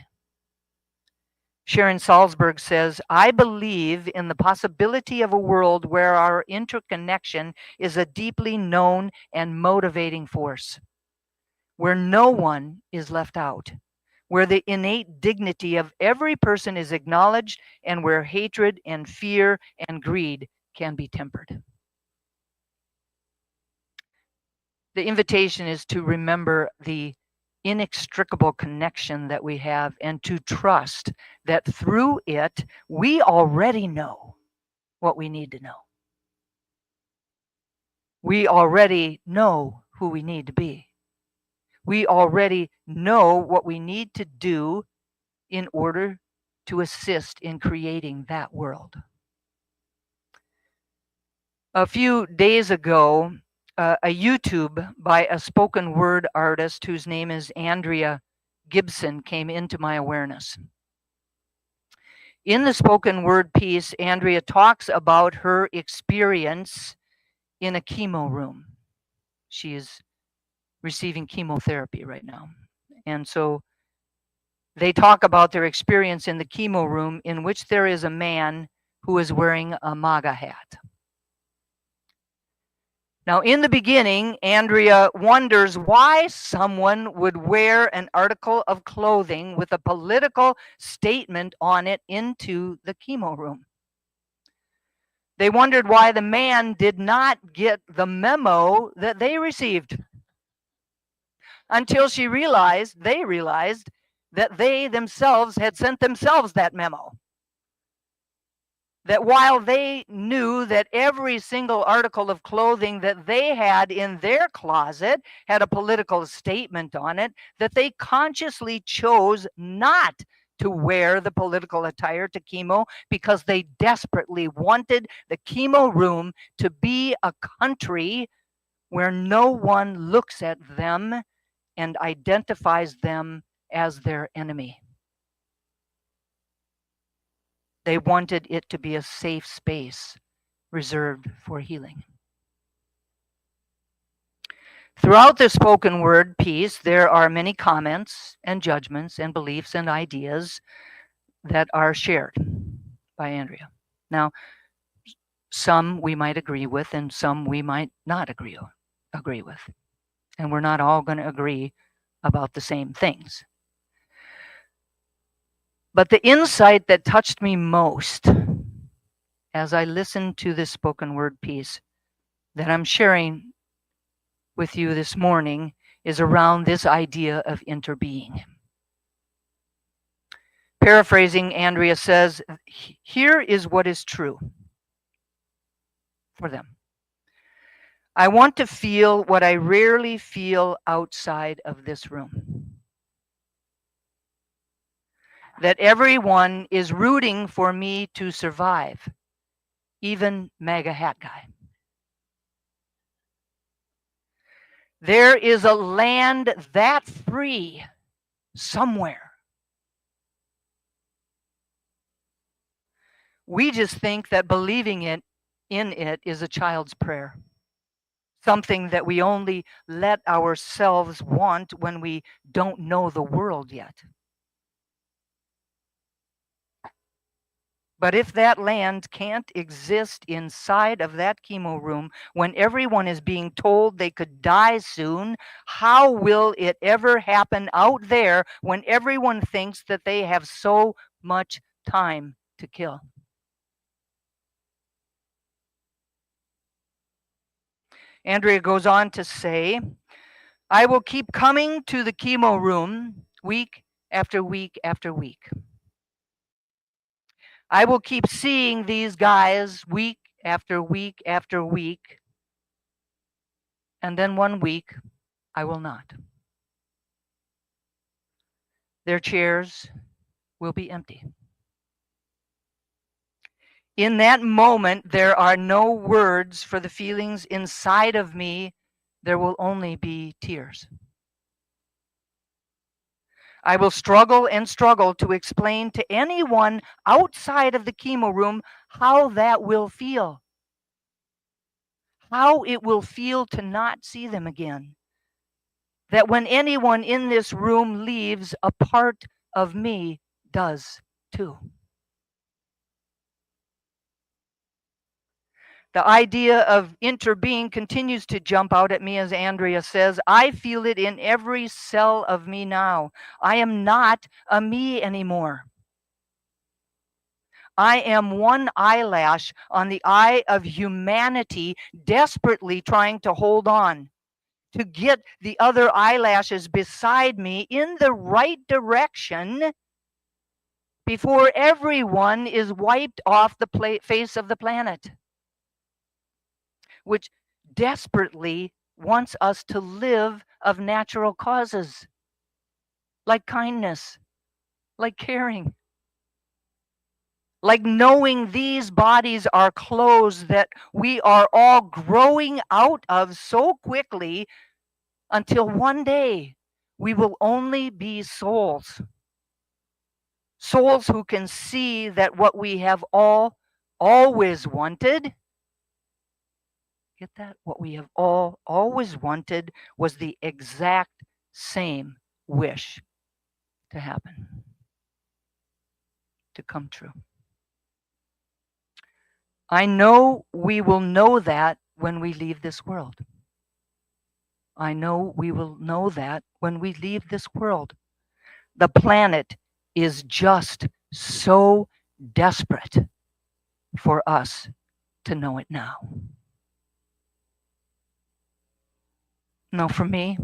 Sharon Salzberg says, I believe in the possibility of a world where our interconnection is a deeply known and motivating force, where no one is left out, where the innate dignity of every person is acknowledged, and where hatred and fear and greed can be tempered. The invitation is to remember the inextricable connection that we have and to trust that through it, we already know what we need to know. We already know who we need to be. We already know what we need to do in order to assist in creating that world. A few days ago, a YouTube by a spoken word artist whose name is Andrea Gibson came into my awareness. In the spoken word piece, Andrea talks about her experience in a chemo room. She is receiving chemotherapy right now. And so they talk about their experience in the chemo room, in which there is a man who is wearing a MAGA hat. Now, in the beginning, Andrea wonders why someone would wear an article of clothing with a political statement on it into the chemo room. They wondered why the man did not get the memo that they received, until they realized that they themselves had sent themselves that memo. That while they knew that every single article of clothing that they had in their closet had a political statement on it, that they consciously chose not to wear the political attire to chemo because they desperately wanted the chemo room to be a country where no one looks at them and identifies them as their enemy. They wanted it to be a safe space reserved for healing. Throughout the spoken word piece, there are many comments and judgments and beliefs and ideas that are shared by Andrea. Now, some we might agree with and some we might not agree with. And we're not all going to agree about the same things. But the insight that touched me most as I listened to this spoken word piece that I'm sharing with you this morning is around this idea of interbeing. Paraphrasing, Andrea says, here is what is true for them. I want to feel what I rarely feel outside of this room. that everyone is rooting for me to survive, even MAGA hat guy. There is a land that free somewhere. We just think that believing in it is a child's prayer, something that we only let ourselves want when we don't know the world yet. But if that land can't exist inside of that chemo room when everyone is being told they could die soon, how will it ever happen out there when everyone thinks that they have so much time to kill? Andrea goes on to say, I will keep coming to the chemo room week after week after week. I will keep seeing these guys week after week after week. And then one week, I will not. Their chairs will be empty. In that moment, there are no words for the feelings inside of me. There will only be tears. I will struggle and struggle to explain to anyone outside of the chemo room how that will feel. How it will feel to not see them again. That when anyone in this room leaves, a part of me does too. The idea of interbeing continues to jump out at me as Andrea says, I feel it in every cell of me now. I am not a me anymore. I am one eyelash on the eye of humanity, desperately trying to hold on, to get the other eyelashes beside me in the right direction before everyone is wiped off the face of the planet, which desperately wants us to live of natural causes, like kindness, like caring, like knowing these bodies are clothes that we are all growing out of so quickly until one day we will only be souls. Souls who can see that what we have all always wanted, get that? What we have all always wanted was the exact same wish to happen, to come true. I know we will know that when we leave this world. I know we will know that when we leave this world. The planet is just so desperate for us to know it now. No, for me,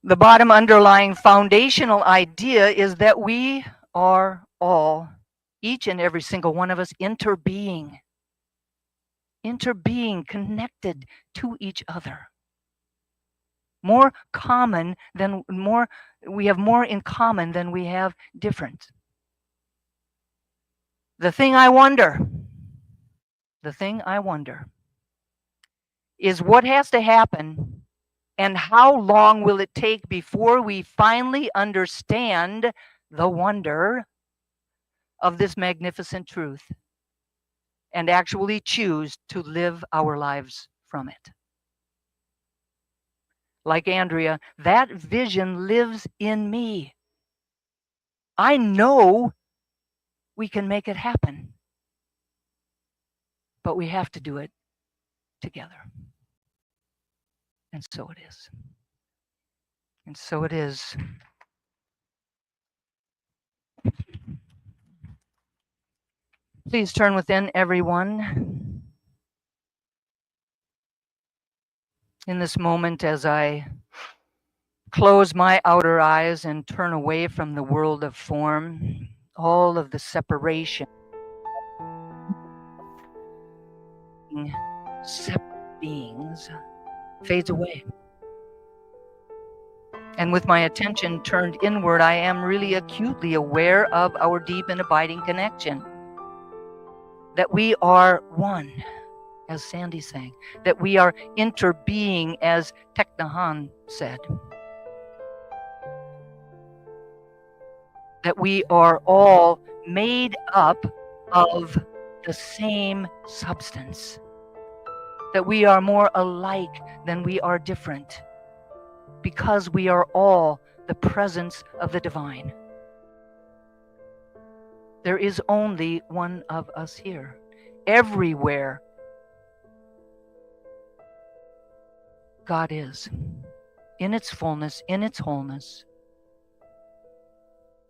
the bottom underlying foundational idea is that we are all, each and every single one of us, interbeing, connected to each other. We have more in common than we have different. The thing I wonder is what has to happen and how long will it take before we finally understand the wonder of this magnificent truth and actually choose to live our lives from it. Like Andrea, that vision lives in me. I know we can make it happen, but we have to do it together. And so it is. And so it is. Please turn within, everyone. In this moment, as I close my outer eyes and turn away from the world of form, all of the separation, separate beings, fades away. And with my attention turned inward, I am really acutely aware of our deep and abiding connection. That we are one, as Sandy sang. That we are interbeing, as Thich Nhat Hanh said. That we are all made up of the same substance. That we are more alike than we are different, because we are all the presence of the divine. There is only one of us here. Everywhere God is, in its fullness, in its wholeness.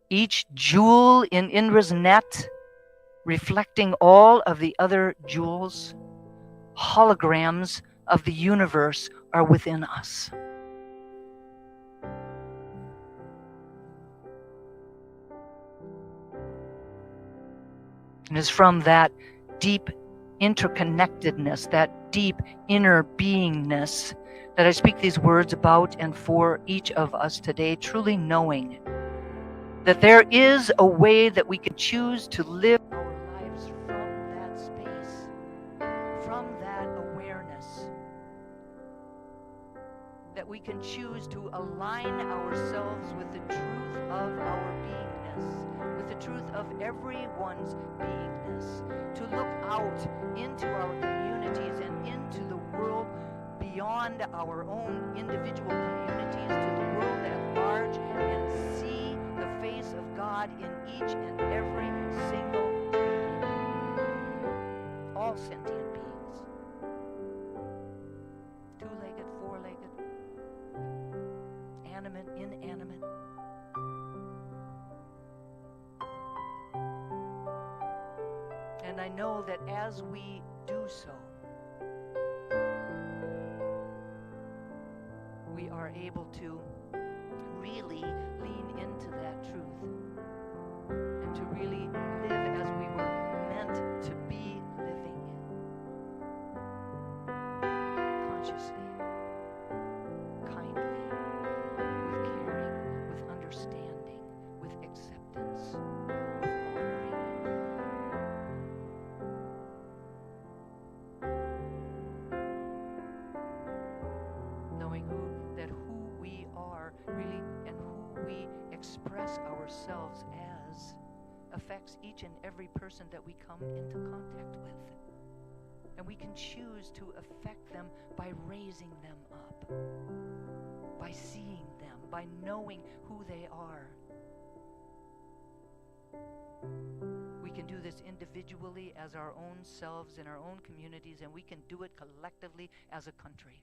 Each jewel in Indra's net reflecting all of the other jewels, holograms of the universe are within us. And it's from that deep interconnectedness, that deep inner beingness, that I speak these words about and for each of us today, truly knowing that there is a way that we can choose to live our lives from that space, from that awareness, that we can choose to align ourselves with the truth of our beingness, with the truth of everyone's beingness, to look out into our communities and into the world beyond our own individual communities, to the world at large, and see the face of God in each and every single being, all sentient beings, two-legged, four-legged, animate, inanimate. And I know that as we do so, we are able to really lean into that truth and to really live as we were meant to be living, consciously, kindly, with caring, with understanding, with acceptance, with honoring. Knowing who we are really, and who we express ourselves as, affects each and every person that we come into contact with. And we can choose to affect them by raising them up, by seeing them, by knowing who they are. We can do this individually as our own selves in our own communities, and we can do it collectively as a country.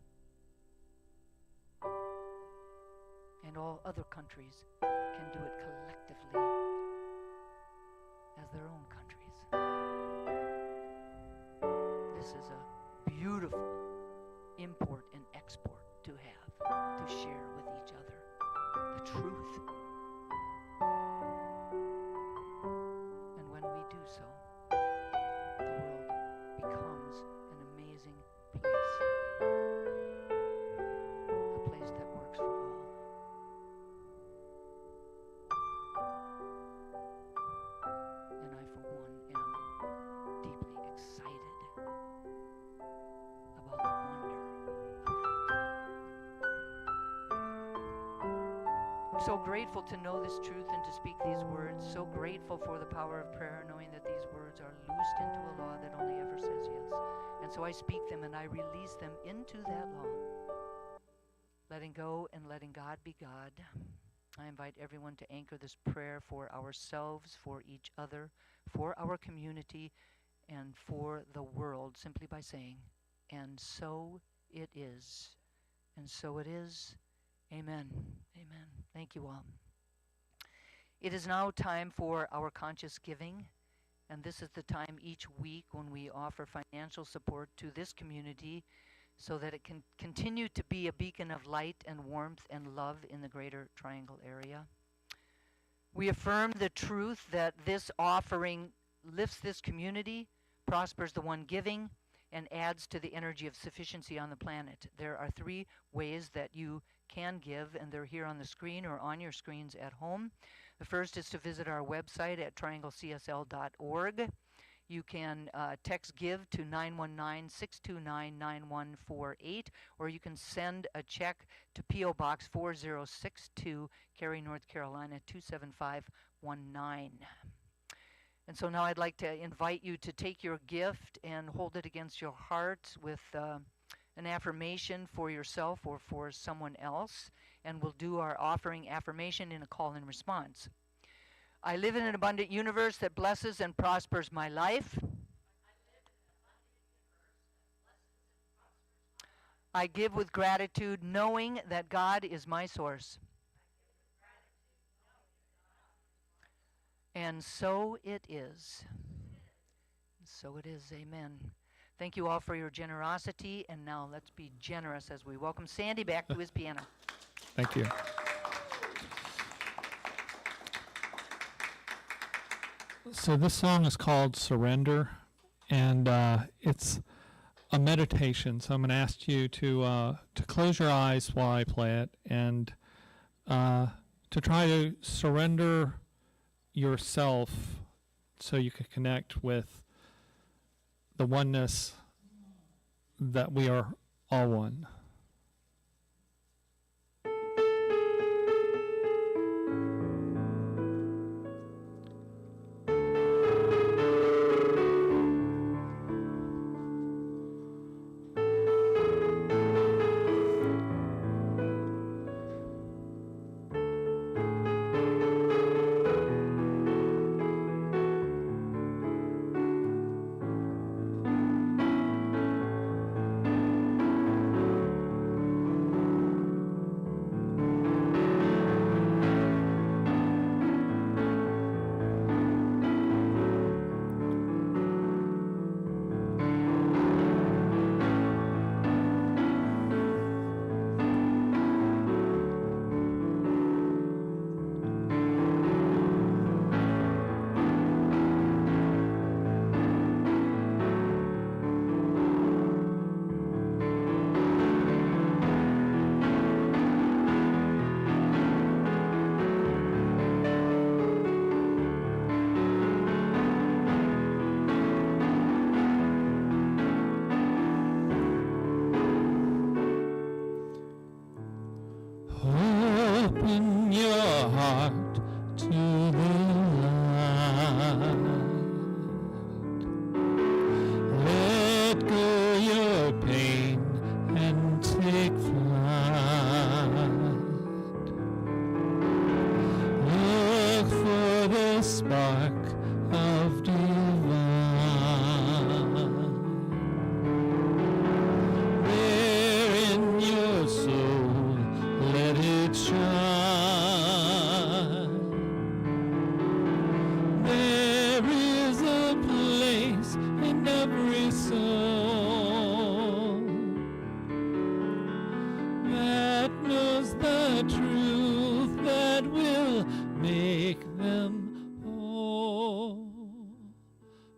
And all other countries can do it collectively as their own countries. This is a beautiful import and export to have, to share with each other the truth. And when we do so, the world becomes an amazing place, a place that works for all. And I, for one, am deeply excited about the wonder of that. I'm so grateful to know this truth and to speak these words. So grateful for the power of prayer, knowing that these words are loosed into a law that only ever says yes. And so I speak them and I release them into that law. Letting go and letting God be God. I invite everyone to anchor this prayer for ourselves, for each other, for our community, and for the world, simply by saying, and so it is. And so it is. Amen. Amen. Thank you all. It is now time for our conscious giving, and this is the time each week when we offer financial support to this community so that it can continue to be a beacon of light and warmth and love in the Greater Triangle area. We affirm the truth that this offering lifts this community, prospers the one giving, and adds to the energy of sufficiency on the planet. There are 3 ways that you can give, and they're here on the screen or on your screens at home. The first is to visit our website at trianglecsl.org. You can text GIVE to 919-629-9148, or you can send a check to PO Box 4062, Cary, North Carolina 27519. And so now I'd like to invite you to take your gift and hold it against your heart with an affirmation for yourself or for someone else. And we'll do our offering affirmation in a call and response. I live in an abundant universe that blesses and prospers my life. I give with gratitude, knowing that God is my source. And so it is. So it is. Amen. Thank you all for your generosity. And now let's be generous as we welcome Sandy back to his piano. Thank you. So this song is called Surrender, and it's a meditation. So I'm going to ask you to close your eyes while I play it, and to try to surrender yourself so you can connect with the oneness that we are all one. Open your heart to the light. Let go your pain and take flight. Look for the spark of divine. There in your soul, let it shine. There is a place in every soul that knows the truth that will make them whole.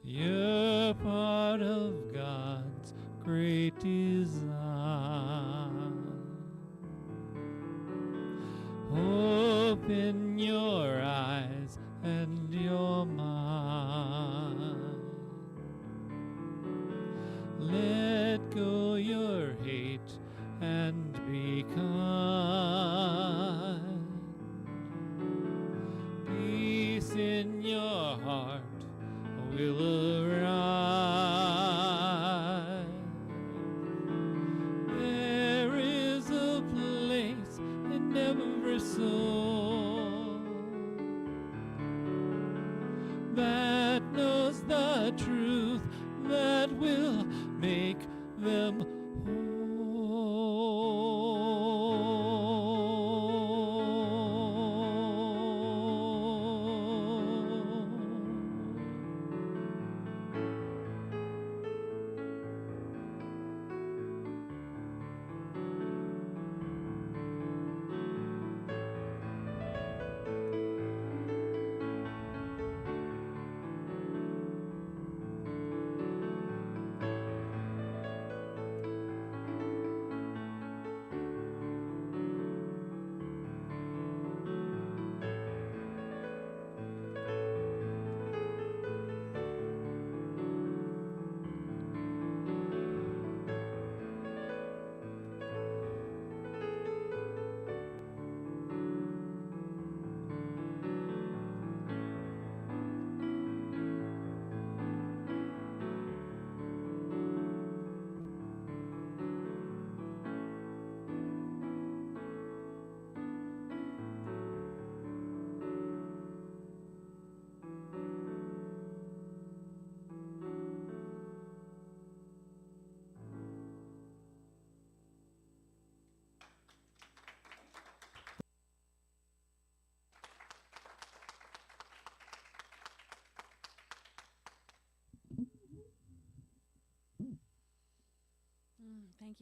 You're part of God's great design. Open your eyes and your mind. Let go your hate and be kind. Peace in your heart will arise. There is a place in every soul that knows the truth that will make them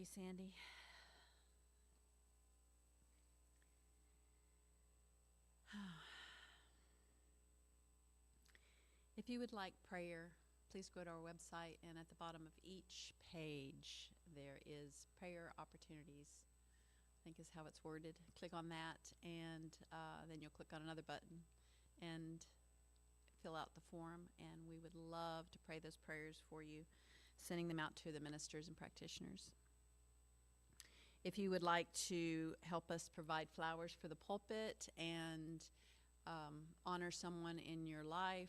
you, Sandy. If you would like prayer, please go to our website, and at the bottom of each page there is prayer opportunities, I think is how it's worded. Click on that, and then you'll click on another button and fill out the form, and we would love to pray those prayers for you, sending them out to the ministers and practitioners. If you would like to help us provide flowers for the pulpit and honor someone in your life,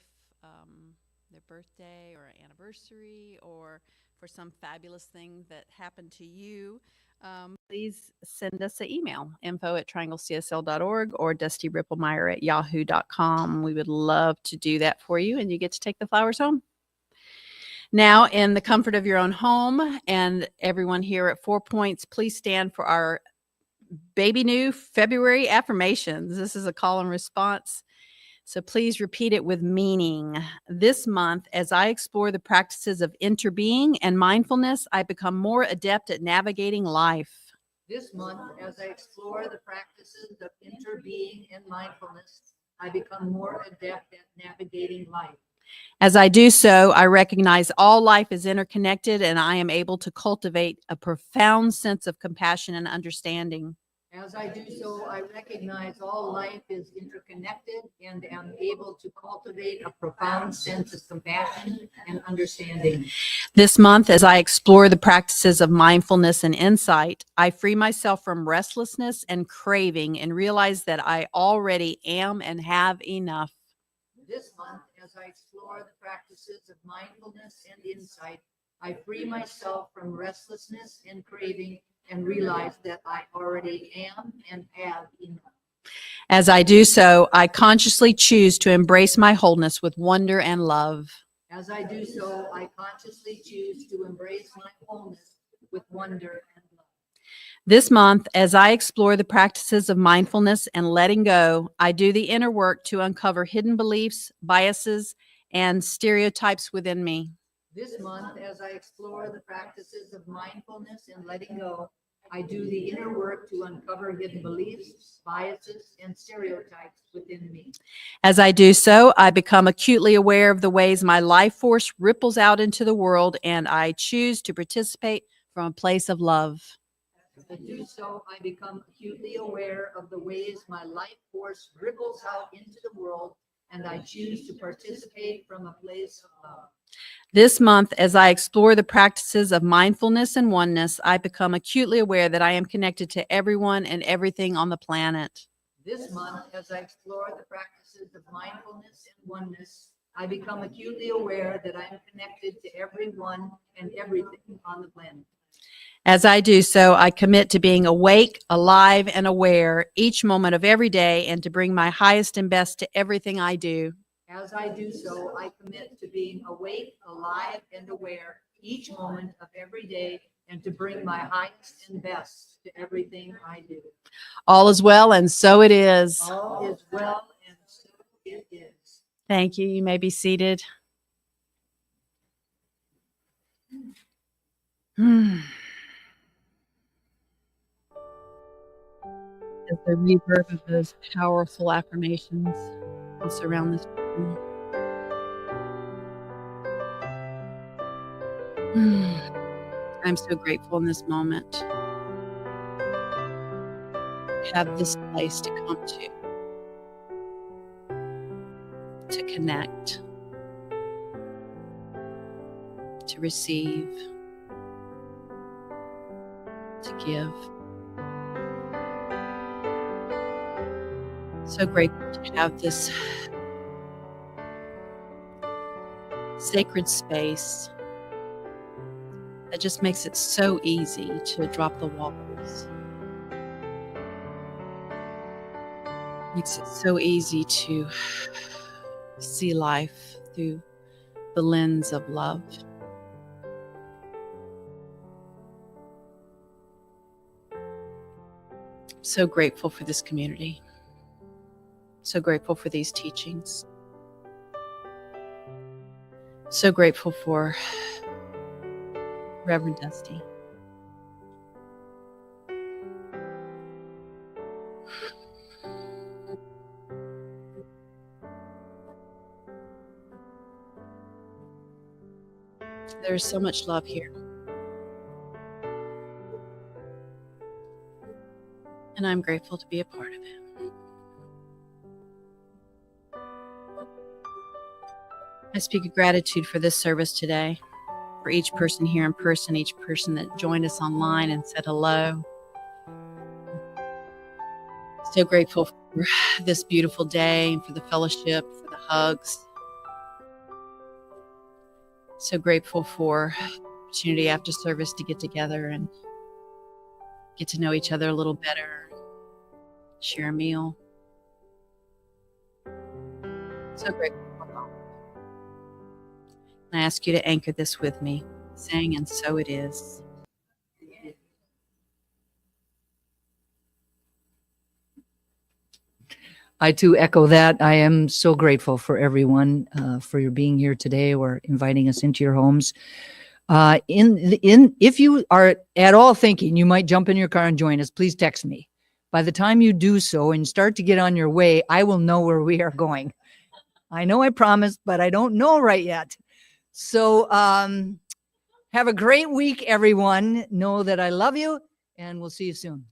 their birthday or anniversary, or for some fabulous thing that happened to you, please send us an email, info@trianglecsl.org or dustyrippelmeyer@yahoo.com. We would love to do that for you, and you get to take the flowers home. Now, in the comfort of your own home, and everyone here at 4 Points, please stand for our baby new February affirmations. This is a call and response, so please repeat it with meaning. This month, as I explore the practices of interbeing and mindfulness, I become more adept at navigating life. This month, as I explore the practices of interbeing and mindfulness, I become more adept at navigating life. As I do so, I recognize all life is interconnected, and I am able to cultivate a profound sense of compassion and understanding. As I do so, I recognize all life is interconnected and am able to cultivate a profound sense of compassion and understanding. This month, as I explore the practices of mindfulness and insight, I free myself from restlessness and craving and realize that I already am and have enough. This month, as I explore the practices of mindfulness and insight, I free myself from restlessness and craving and realize that I already am and have enough. As I do so, I consciously choose to embrace my wholeness with wonder and love. As I do so, I consciously choose to embrace my wholeness with wonder and love. This month, as I explore the practices of mindfulness and letting go, I do the inner work to uncover hidden beliefs, biases, and stereotypes within me. This month, as I explore the practices of mindfulness and letting go, I do the inner work to uncover hidden beliefs, biases, and stereotypes within me. As I do so, I become acutely aware of the ways my life force ripples out into the world, and I choose to participate from a place of love. As I do so, I become acutely aware of the ways my life force ripples out into the world, and I choose to participate from a place of love. This month, as I explore the practices of mindfulness and oneness, I become acutely aware that I am connected to everyone and everything on the planet. This month, as I explore the practices of mindfulness and oneness, I become acutely aware that I am connected to everyone and everything on the planet. As I do so, I commit to being awake, alive, and aware each moment of every day, and to bring my highest and best to everything I do. As I do so, I commit to being awake, alive, and aware each moment of every day, and to bring my highest and best to everything I do. All is well, and so it is. All is well, and so it is. Thank you. You may be seated. As the reverb of those powerful affirmations will surround this room. I'm so grateful in this moment to have this place to come to connect, to receive, to give. So grateful to have this sacred space that just makes it so easy to drop the walls. Makes it so easy to see life through the lens of love. So grateful for this community. So grateful for these teachings. So grateful for Reverend Dusty. There's so much love here. And I'm grateful to be a part of it. I speak of gratitude for this service today, for each person here in person, each person that joined us online and said hello. So grateful for this beautiful day and for the fellowship, for the hugs. So grateful for opportunity after service to get together and get to know each other a little better, share a meal. So grateful for all. And I ask you to anchor this with me, saying, and so it is. I too echo that. I am so grateful for everyone for your being here today or inviting us into your homes. If you are at all thinking you might jump in your car and join us, please text me. By the time you do so and start to get on your way, I will know where we are going. I know I promised, but I don't know right yet. So have a great week, everyone. Know that I love you, and we'll see you soon.